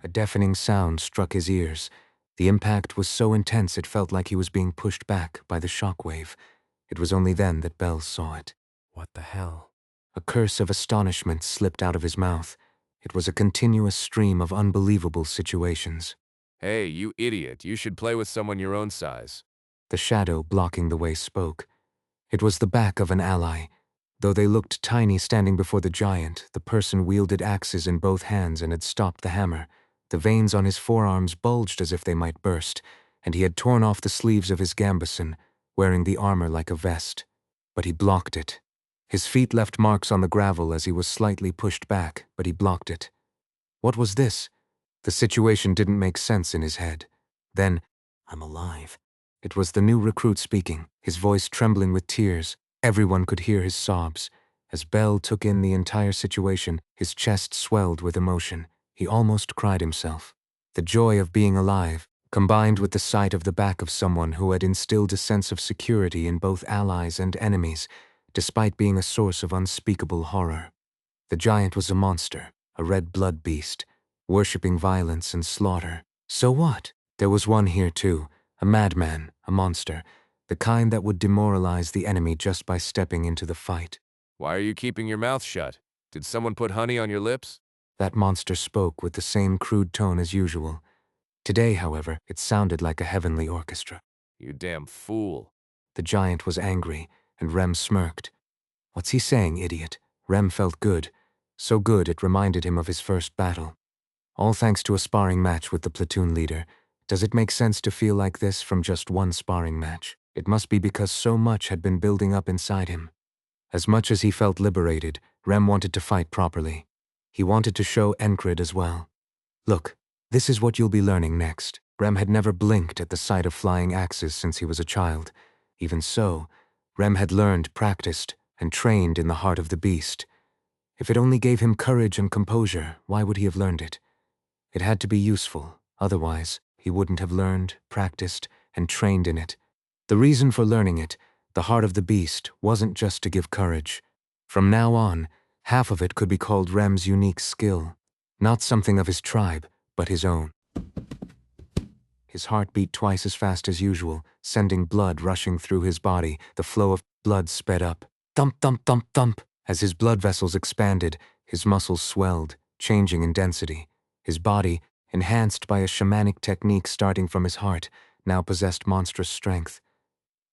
A deafening sound struck his ears. The impact was so intense it felt like he was being pushed back by the shockwave. It was only then that Bell saw it. What the hell? A curse of astonishment slipped out of his mouth. It was a continuous stream of unbelievable situations. Hey, you idiot, you should play with someone your own size. The shadow blocking the way spoke. It was the back of an ally. Though they looked tiny standing before the giant, the person wielded axes in both hands and had stopped the hammer. The veins on his forearms bulged as if they might burst, and he had torn off the sleeves of his gambeson, wearing the armor like a vest. But he blocked it. His feet left marks on the gravel as he was slightly pushed back, but he blocked it. What was this? The situation didn't make sense in his head. Then, I'm alive. it was the new recruit speaking, his voice trembling with tears. Everyone could hear his sobs. As Bell took in the entire situation, his chest swelled with emotion. He almost cried himself. The joy of being alive, combined with the sight of the back of someone who had instilled a sense of security in both allies and enemies, despite being a source of unspeakable horror. The giant was a monster, a red blood beast, worshipping violence and slaughter. So what? There was one here too, a madman, a monster, the kind that would demoralize the enemy just by stepping into the fight. Why are you keeping your mouth shut? Did someone put honey on your lips? That monster spoke with the same crude tone as usual. Today, however, it sounded like a heavenly orchestra. You damn fool. The giant was angry, and Rem smirked. What's he saying, idiot? Rem felt good. So good it reminded him of his first battle. All thanks to a sparring match with the platoon leader. Does it make sense to feel like this from just one sparring match? It must be because so much had been building up inside him. As much as he felt liberated, Rem wanted to fight properly. He wanted to show Enkrid as well. Look, this is what you'll be learning next. Rem had never blinked at the sight of flying axes since he was a child. Even so, Rem had learned, practiced, and trained in the heart of the beast. If it only gave him courage and composure, why would he have learned it? It had to be useful, otherwise he wouldn't have learned, practiced, and trained in it. The reason for learning it, the heart of the beast, wasn't just to give courage. From now on, half of it could be called Rem's unique skill, not something of his tribe, but his own. His heart beat twice as fast as usual, sending blood rushing through his body. The flow of blood sped up. Thump, thump, thump, thump. As his blood vessels expanded, his muscles swelled, changing in density. His body, enhanced by a shamanic technique starting from his heart, now possessed monstrous strength.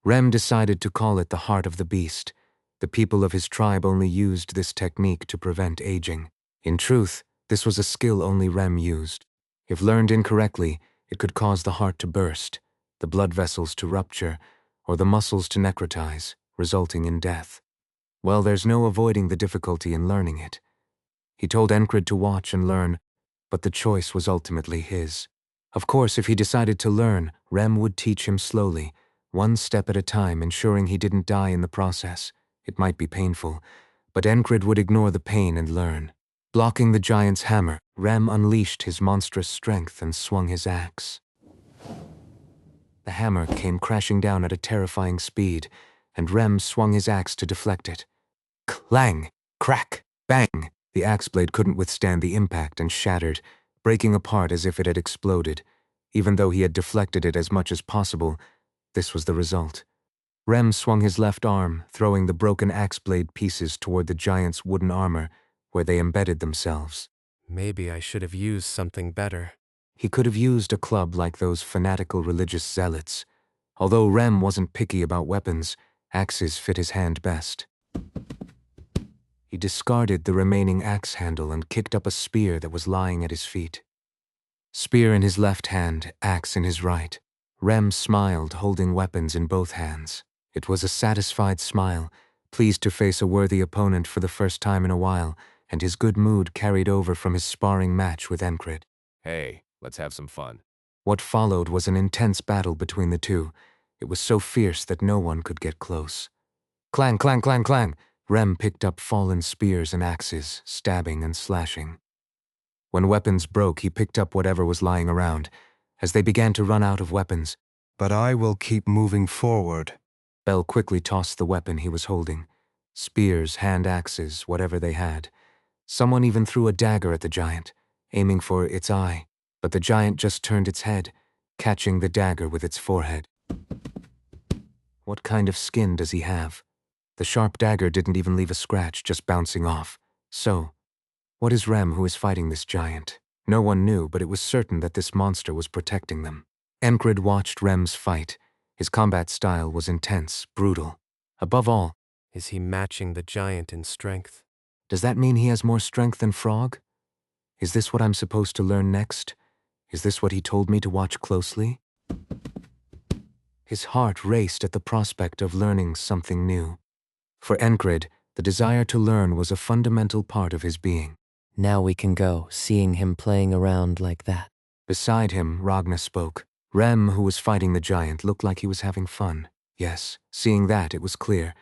Rem decided to call it the heart of the beast. The people of his tribe only used this technique to prevent aging. In truth, this was a skill only Rem used. If learned incorrectly, it could cause the heart to burst, the blood vessels to rupture, or the muscles to necrotize, resulting in death. Well, there's no avoiding the difficulty in learning it. He told Enkrid to watch and learn, but the choice was ultimately his. Of course, if he decided to learn, Rem would teach him slowly, one step at a time, ensuring he didn't die in the process. It might be painful, but Enkrid would ignore the pain and learn. Blocking the giant's hammer, Rem unleashed his monstrous strength and swung his axe. The hammer came crashing down at a terrifying speed, and Rem swung his axe to deflect it. Clang! Crack! Bang! The axe blade couldn't withstand the impact and shattered, breaking apart as if it had exploded. Even though he had deflected it as much as possible, this was the result. Rem swung his left arm, throwing the broken axe blade pieces toward the giant's wooden armor, where they embedded themselves. Maybe I should have used something better. He could have used a club like those fanatical religious zealots. Although Rem wasn't picky about weapons, axes fit his hand best. He discarded the remaining axe handle and kicked up a spear that was lying at his feet. Spear in his left hand, axe in his right. Rem smiled, holding weapons in both hands. It was a satisfied smile, pleased to face a worthy opponent for the first time in a while, and his good mood carried over from his sparring match with Enkrid. Hey, let's have some fun. What followed was an intense battle between the two. It was so fierce that no one could get close. Clang, clang, clang, clang! Rem picked up fallen spears and axes, stabbing and slashing. When weapons broke, he picked up whatever was lying around. As they began to run out of weapons, But I will keep moving forward. Bell quickly tossed the weapon he was holding. Spears, hand axes, whatever they had. Someone even threw a dagger at the giant, aiming for its eye, but the giant just turned its head, catching the dagger with its forehead. What kind of skin does he have? The sharp dagger didn't even leave a scratch, just bouncing off. So, what is Rem who is fighting this giant? No one knew, but it was certain that this monster was protecting them. Enkrid watched Rem's fight. His combat style was intense, brutal. Above all, Is he matching the giant in strength? does that mean he has more strength than Frog? Is this what I'm supposed to learn next? Is this what he told me to watch closely? His heart raced at the prospect of learning something new. For Enkrid, the desire to learn was a fundamental part of his being. Now we can go, seeing him playing around like that. Beside him, Ragna spoke. Rem, who was fighting the giant, looked like he was having fun. Yes, seeing that, it was clear.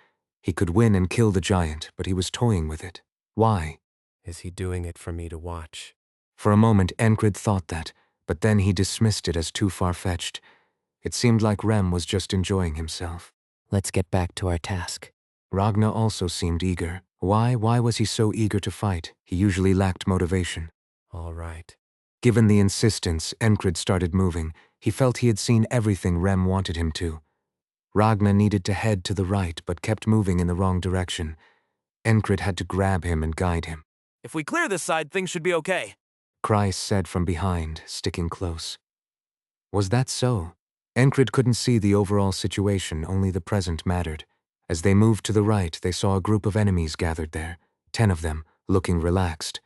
He could win and kill the giant, but he was toying with it. Why? Is he doing it for me to watch? For a moment, Enkrid thought that, but then he dismissed it as too far-fetched. It seemed like Rem was just enjoying himself. Let's get back to our task. Ragna also seemed eager. Why was he so eager to fight? He usually lacked motivation. All right. Given the insistence, Enkrid started moving. He felt he had seen everything Rem wanted him to. Ragna needed to head to the right, but kept moving in the wrong direction. Enkrid had to grab him and guide him. If we clear this side, things should be okay. Kreis said from behind, sticking close. Was that so? Enkrid couldn't see the overall situation, only the present mattered. As they moved to the right, they saw a group of enemies gathered there, 10 of them, looking relaxed.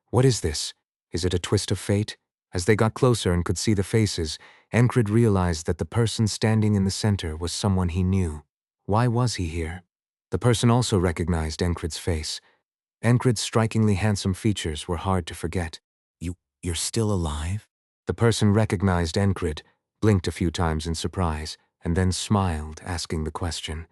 What is this? Is it a twist of fate? As they got closer and could see the faces, Enkrid realized that the person standing in the center was someone he knew. Why was he here? The person also recognized Enkrid's face. Enkrid's strikingly handsome features were hard to forget. You're still alive? The person recognized Enkrid, blinked a few times in surprise, and then smiled, asking the question.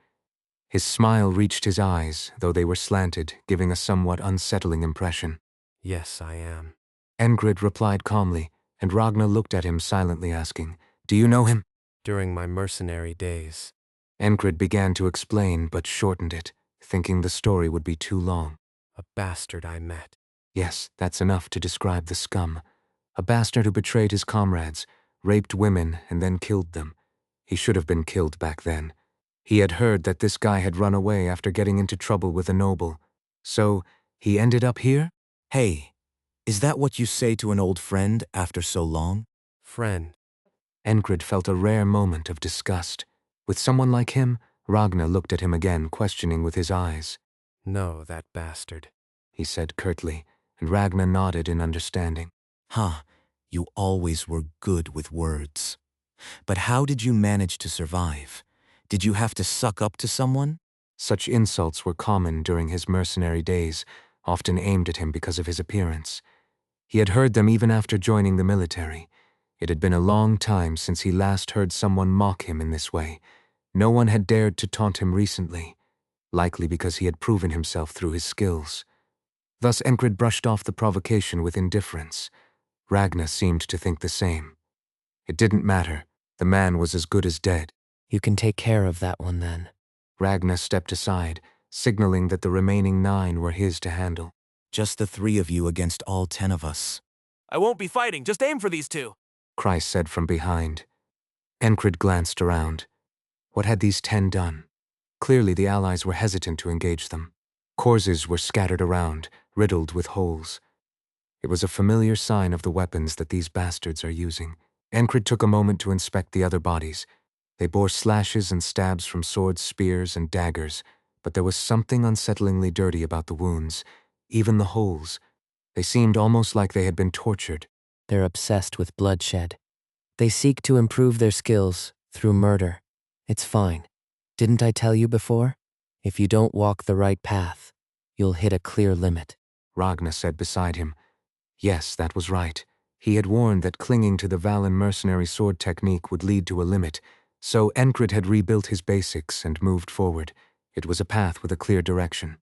His smile reached his eyes, though they were slanted, giving a somewhat unsettling impression. Yes, I am. Enkrid replied calmly, and Ragna looked at him silently asking, "Do you know him?" During my mercenary days. Enkrid began to explain, but shortened it, thinking the story would be too long. A bastard I met. Yes, that's enough to describe the scum. A bastard who betrayed his comrades, raped women, and then killed them. He should have been killed back then. He had heard that this guy had run away after getting into trouble with a noble. So, he ended up here? Hey, is that what you say to an old friend after so long? Friend. Enkrid felt a rare moment of disgust. With someone like him, Ragna looked at him again, questioning with his eyes. No, that bastard. He said curtly, and Ragna nodded in understanding. You always were good with words. But how did you manage to survive? Did you have to suck up to someone? Such insults were common during his mercenary days, often aimed at him because of his appearance. He had heard them even after joining the military. It had been a long time since he last heard someone mock him in this way. No one had dared to taunt him recently, likely because he had proven himself through his skills. Thus Enkrid brushed off the provocation with indifference. Ragna seemed to think the same. It didn't matter. The man was as good as dead. You can take care of that one then. Ragna stepped aside, signaling that the remaining 9 were his to handle. Just the 3 of you against all 10 of us. I won't be fighting, just aim for these 2. Kreis said from behind. Enkrid glanced around. What had these 10 done? Clearly the allies were hesitant to engage them. Corpses were scattered around, riddled with holes. It was a familiar sign of the weapons that these bastards are using. Enkrid took a moment to inspect the other bodies. They bore slashes and stabs from swords, spears, and daggers, but there was something unsettlingly dirty about the wounds, even the holes. They seemed almost like they had been tortured. They're obsessed with bloodshed. They seek to improve their skills through murder. It's fine. Didn't I tell you before? If you don't walk the right path, you'll hit a clear limit. Ragna said beside him. Yes, that was right. He had warned that clinging to the Valen mercenary sword technique would lead to a limit, so Enkrid had rebuilt his basics and moved forward. It was a path with a clear direction.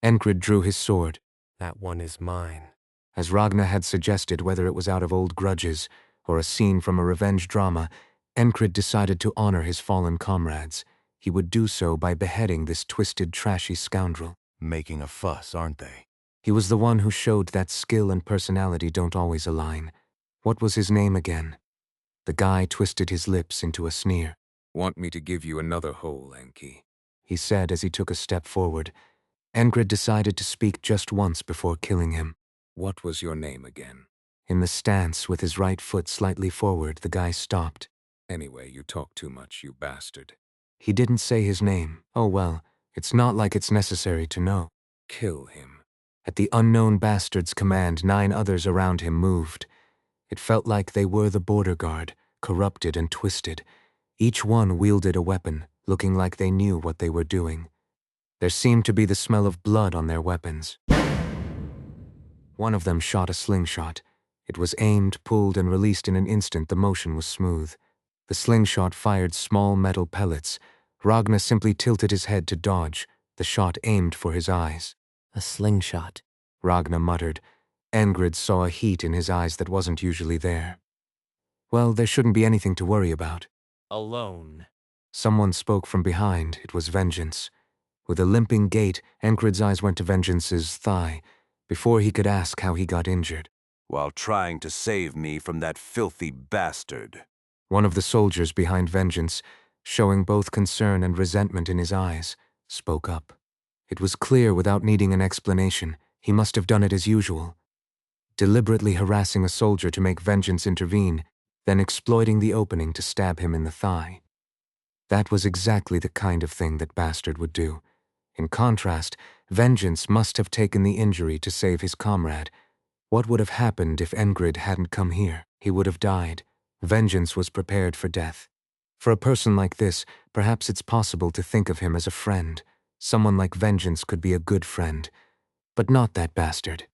Enkrid drew his sword. That one is mine. As Ragna had suggested, whether it was out of old grudges or a scene from a revenge drama, Enkrid decided to honor his fallen comrades. He would do so by beheading this twisted, trashy scoundrel. Making a fuss, aren't they? He was the one who showed that skill and personality don't always align. What was his name again? The guy twisted his lips into a sneer. Want me to give you another hole, Enki? He said as he took a step forward. Enkrid decided to speak just once before killing him. What was your name again? In the stance, with his right foot slightly forward, the guy stopped. Anyway, you talk too much, you bastard. He didn't say his name. Oh well, it's not like it's necessary to know. Kill him. At the unknown bastard's command, 9 others around him moved. It felt like they were the border guard, corrupted and twisted. Each one wielded a weapon, looking like they knew what they were doing. There seemed to be the smell of blood on their weapons. One of them shot a slingshot. It was aimed, pulled, and released in an instant. The motion was smooth. The slingshot fired small metal pellets. Ragna simply tilted his head to dodge. The shot aimed for his eyes. A slingshot. Ragna muttered. Enkrid saw a heat in his eyes that wasn't usually there. Well, there shouldn't be anything to worry about. Alone. Someone spoke from behind. It was Vengeance. With a limping gait, Enkrid's eyes went to Vengeance's thigh, before he could ask how he got injured. While trying to save me from that filthy bastard. One of the soldiers behind Vengeance, showing both concern and resentment in his eyes, spoke up. It was clear without needing an explanation. He must have done it as usual. Deliberately harassing a soldier to make Vengeance intervene, then exploiting the opening to stab him in the thigh. That was exactly the kind of thing that bastard would do. In contrast, Vengeance must have taken the injury to save his comrade. What would have happened if Enkrid hadn't come here? He would have died. Vengeance was prepared for death. For a person like this, perhaps it's possible to think of him as a friend. Someone like Vengeance could be a good friend. But not that bastard.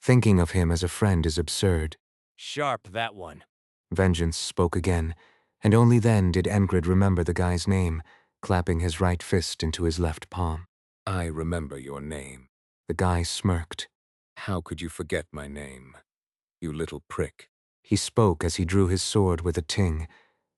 Thinking of him as a friend is absurd. Sharp, that one. Vengeance spoke again, and only then did Enkrid remember the guy's name, clapping his right fist into his left palm. I remember your name. The guy smirked. How could you forget my name? You little prick. He spoke as he drew his sword with a ting,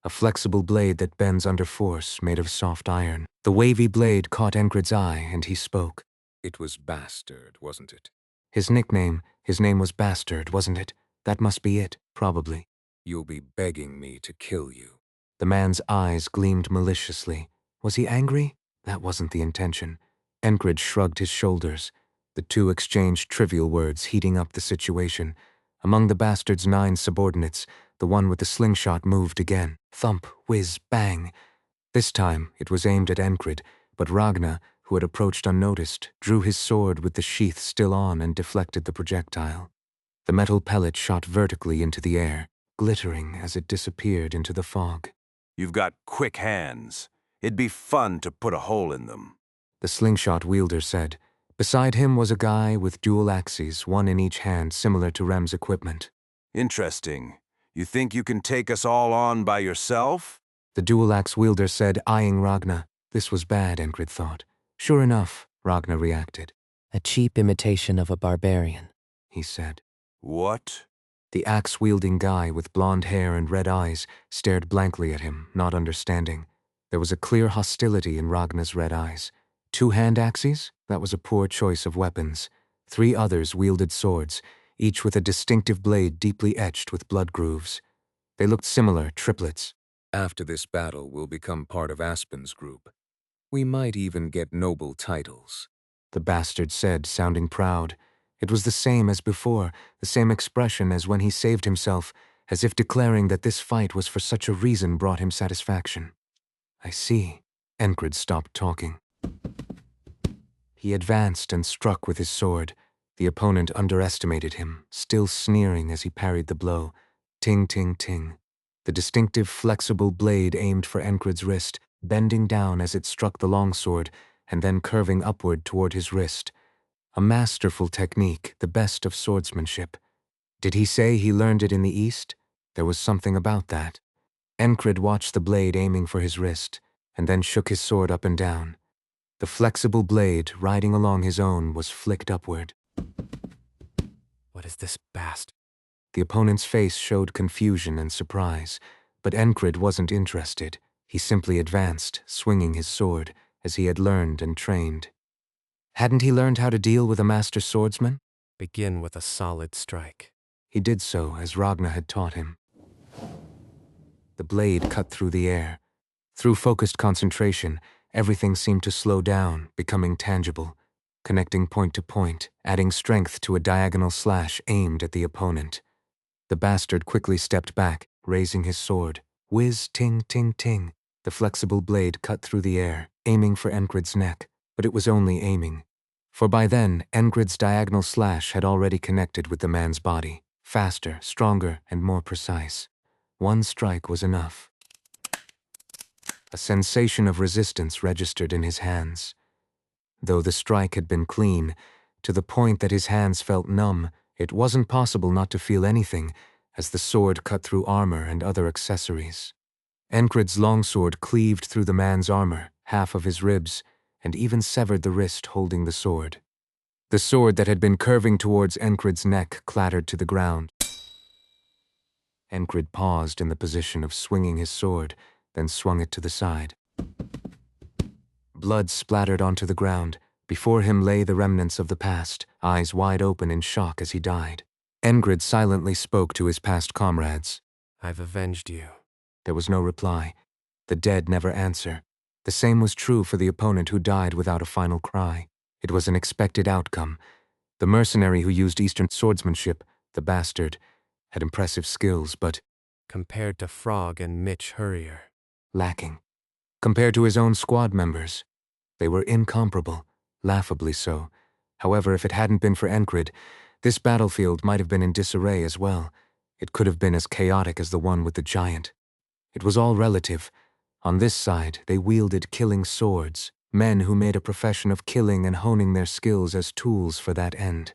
a flexible blade that bends under force, made of soft iron. The wavy blade caught Enkrid's eye, and he spoke. It was Bastard, wasn't it? His name was Bastard, wasn't it? That must be it, probably. You'll be begging me to kill you. The man's eyes gleamed maliciously. Was he angry? That wasn't the intention. Enkrid shrugged his shoulders. The two exchanged trivial words, heating up the situation. Among the bastard's 9 subordinates, the one with the slingshot moved again. Thump, whiz, bang. This time, it was aimed at Enkrid, but Ragna, who had approached unnoticed, drew his sword with the sheath still on and deflected the projectile. The metal pellet shot vertically into the air, glittering as it disappeared into the fog. You've got quick hands. It'd be fun to put a hole in them. The slingshot wielder said, Beside him was a guy with dual axes, one in each hand, similar to Rem's equipment. Interesting. You think you can take us all on by yourself? The dual axe wielder said, eyeing Ragna. This was bad, Enkrid thought. Sure enough, Ragna reacted. A cheap imitation of a barbarian, He said. What? The axe-wielding guy with blonde hair and red eyes stared blankly at him, not understanding. There was a clear hostility in Ragna's red eyes. 2 hand axes? That was a poor choice of weapons. 3 others wielded swords, each with a distinctive blade deeply etched with blood grooves. They looked similar, triplets. After this battle, we'll become part of Aspen's group. We might even get noble titles. The bastard said, sounding proud. It was the same as before, the same expression as when he saved himself, as if declaring that this fight was for such a reason brought him satisfaction. I see. Enkrid stopped talking. He advanced and struck with his sword. The opponent underestimated him, still sneering as he parried the blow. Ting, ting, ting. The distinctive, flexible blade aimed for Enkrid's wrist, bending down as it struck the longsword, and then curving upward toward his wrist. A masterful technique, the best of swordsmanship. Did he say he learned it in the East? There was something about that. Enkrid watched the blade aiming for his wrist, and then shook his sword up and down. The flexible blade, riding along his own, was flicked upward. What is this bast? The opponent's face showed confusion and surprise, but Enkrid wasn't interested. He simply advanced, swinging his sword, as he had learned and trained. Hadn't he learned how to deal with a master swordsman? Begin with a solid strike. He did so, as Ragna had taught him. The blade cut through the air. Through focused concentration, everything seemed to slow down, becoming tangible, connecting point to point, adding strength to a diagonal slash aimed at the opponent. The bastard quickly stepped back, raising his sword. Whiz, ting, ting, ting. The flexible blade cut through the air, aiming for Enkrid's neck, but it was only aiming. For by then, Enkrid's diagonal slash had already connected with the man's body, faster, stronger, and more precise. One strike was enough. A sensation of resistance registered in his hands. Though the strike had been clean, to the point that his hands felt numb, it wasn't possible not to feel anything, as the sword cut through armor and other accessories. Enkrid's longsword cleaved through the man's armor, half of his ribs, and even severed the wrist holding the sword. The sword that had been curving towards Enkrid's neck clattered to the ground. Enkrid paused in the position of swinging his sword, then swung it to the side. Blood splattered onto the ground. Before him lay the remnants of the past, eyes wide open in shock as he died. Enkrid silently spoke to his past comrades. I've avenged you. There was no reply. The dead never answer. The same was true for the opponent who died without a final cry. It was an expected outcome. The mercenary who used Eastern swordsmanship, the bastard, had impressive skills, but Compared to Frog and Mitch Hurrier. lacking. Compared to his own squad members, they were incomparable, laughably so. However, if it hadn't been for Enkrid, this battlefield might have been in disarray as well. It could have been as chaotic as the one with the giant. It was all relative. On this side, they wielded killing swords, men who made a profession of killing and honing their skills as tools for that end.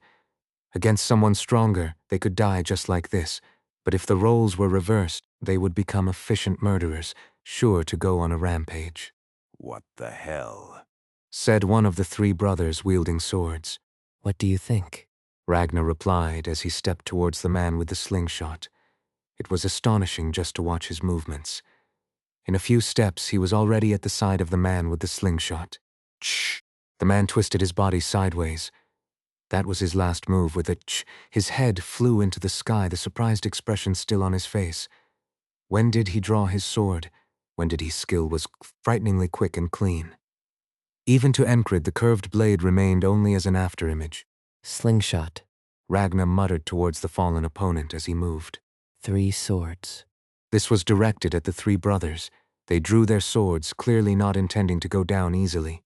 Against someone stronger, they could die just like this, but if the roles were reversed, they would become efficient murderers, sure to go on a rampage. What the hell? Said one of the 3 brothers wielding swords. What do you think? Ragnar replied as he stepped towards the man with the slingshot. It was astonishing just to watch his movements. In a few steps, he was already at the side of the man with the slingshot. Shh! The man twisted his body sideways. That was his last move with a ch. His head flew into the sky, the surprised expression still on his face. When did he draw his sword? When did his skill was frighteningly quick and clean? Even to Enkrid, the curved blade remained only as an afterimage. Slingshot. Ragnar muttered towards the fallen opponent as he moved. 3 swords. This was directed at the 3 brothers. They drew their swords, clearly not intending to go down easily.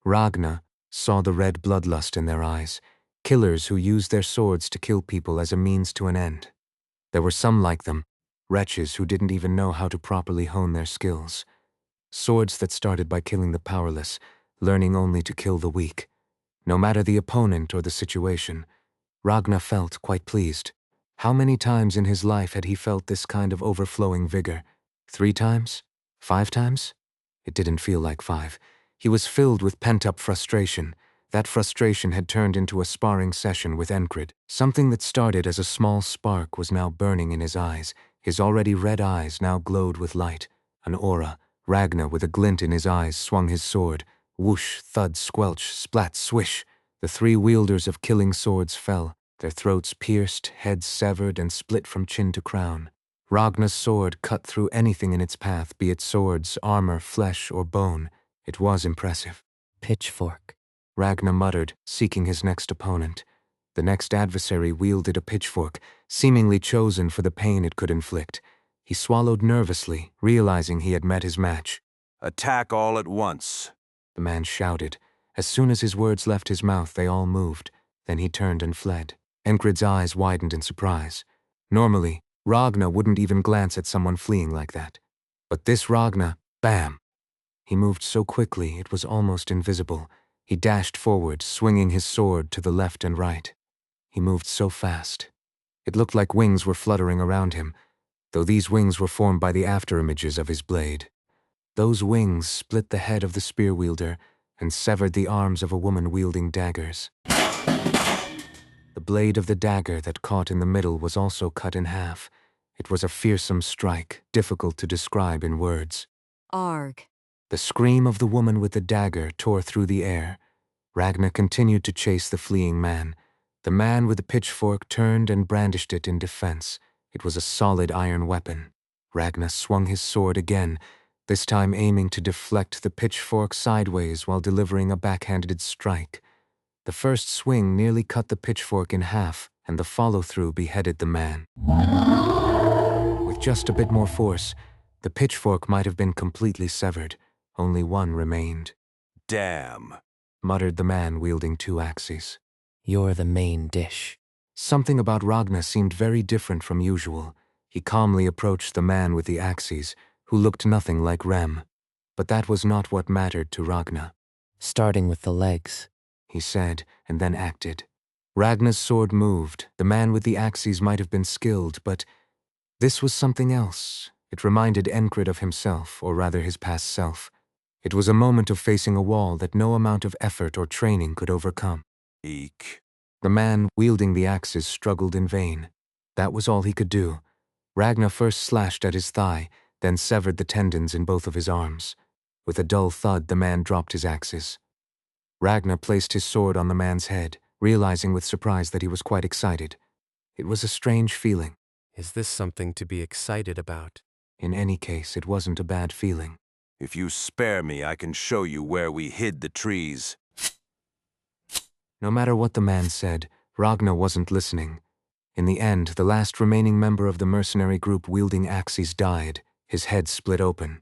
Ragnar saw the red bloodlust in their eyes, killers who used their swords to kill people as a means to an end. There were some like them, wretches who didn't even know how to properly hone their skills. Swords that started by killing the powerless, learning only to kill the weak. No matter the opponent or the situation, Ragnar felt quite pleased. How many times in his life had he felt this kind of overflowing vigor? 3 times? 5 times? It didn't feel like 5. He was filled with pent-up frustration. That frustration had turned into a sparring session with Enkrid. Something that started as a small spark was now burning in his eyes. His already red eyes now glowed with light. An aura. Ragnar, with a glint in his eyes, swung his sword. Whoosh, thud, squelch, splat, swish. The 3 wielders of killing swords fell, their throats pierced, heads severed and split from chin to crown. Ragnar's sword cut through anything in its path, be it swords, armor, flesh, or bone. It was impressive. Pitchfork. Ragnar muttered, seeking his next opponent. The next adversary wielded a pitchfork, seemingly chosen for the pain it could inflict. He swallowed nervously, realizing he had met his match. Attack all at once. The man shouted. As soon as his words left his mouth, they all moved. Then he turned and fled. Enkrid's eyes widened in surprise. Normally, Ragnar wouldn't even glance at someone fleeing like that. But this Ragnar, bam! He moved so quickly it was almost invisible. He dashed forward, swinging his sword to the left and right. He moved so fast. It looked like wings were fluttering around him, though these wings were formed by the afterimages of his blade. Those wings split the head of the spear wielder and severed the arms of a woman wielding daggers. The blade of the dagger that caught in the middle was also cut in half. It was a fearsome strike, difficult to describe in words. Arg. The scream of the woman with the dagger tore through the air. Ragnar continued to chase the fleeing man. The man with the pitchfork turned and brandished it in defense. It was a solid iron weapon. Ragnar swung his sword again, this time aiming to deflect the pitchfork sideways while delivering a backhanded strike. The first swing nearly cut the pitchfork in half, and the follow-through beheaded the man. With just a bit more force, the pitchfork might have been completely severed. Only one remained. Damn, muttered the man wielding 2 axes. You're the main dish. Something about Ragnar seemed very different from usual. He calmly approached the man with the axes, who looked nothing like Rem. But that was not what mattered to Ragnar. Starting with the legs, he said, and then acted. Ragnar's sword moved. The man with the axes might have been skilled, but this was something else. It reminded Enkrid of himself, or rather his past self. It was a moment of facing a wall that no amount of effort or training could overcome. Eek. The man wielding the axes struggled in vain. That was all he could do. Ragnar first slashed at his thigh, then severed the tendons in both of his arms. With a dull thud, the man dropped his axes. Ragnar placed his sword on the man's head, realizing with surprise that he was quite excited. It was a strange feeling. Is this something to be excited about? In any case, it wasn't a bad feeling. If you spare me, I can show you where we hid the trees. No matter what the man said, Ragnar wasn't listening. In the end, the last remaining member of the mercenary group wielding axes died, his head split open.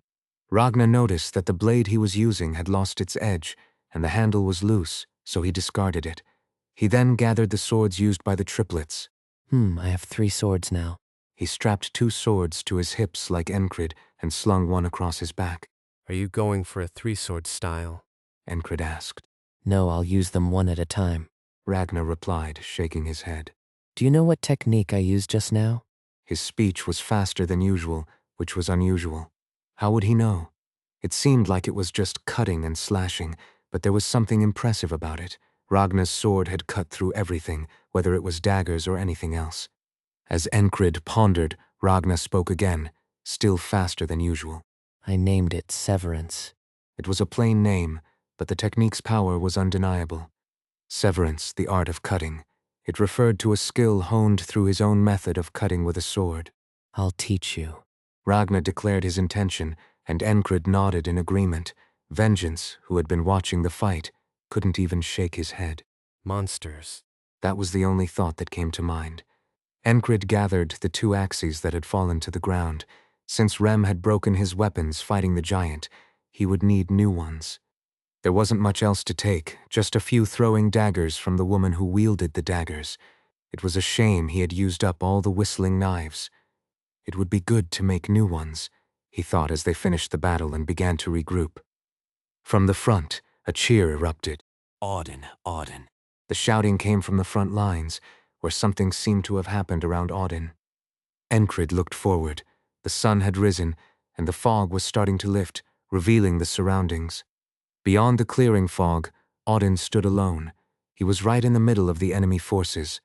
Ragnar noticed that the blade he was using had lost its edge, and the handle was loose, so he discarded it. He then gathered the swords used by the triplets. I have 3 swords now. He strapped 2 swords to his hips like Enkrid and slung one across his back. Are you going for a 3-sword style? Enkrid asked. No, I'll use them one at a time. Ragnar replied, shaking his head. Do you know what technique I used just now? His speech was faster than usual, which was unusual. How would he know? It seemed like it was just cutting and slashing, but there was something impressive about it. Ragnar's sword had cut through everything, whether it was daggers or anything else. As Enkrid pondered, Ragnar spoke again, still faster than usual. I named it Severance. It was a plain name, but the technique's power was undeniable. Severance, the art of cutting. It referred to a skill honed through his own method of cutting with a sword. I'll teach you. Ragnar declared his intention, and Enkrid nodded in agreement. Vengeance, who had been watching the fight, couldn't even shake his head. Monsters. That was the only thought that came to mind. Enkrid gathered the 2 axes that had fallen to the ground. Since Rem had broken his weapons fighting the giant, he would need new ones. There wasn't much else to take, just a few throwing daggers from the woman who wielded the daggers. It was a shame he had used up all the whistling knives. It would be good to make new ones, he thought as they finished the battle and began to regroup. From the front, a cheer erupted. Auden, Auden. The shouting came from the front lines, where something seemed to have happened around Auden. Enkrid looked forward. The sun had risen, and the fog was starting to lift, revealing the surroundings. Beyond the clearing fog, Auden stood alone. He was right in the middle of the enemy forces,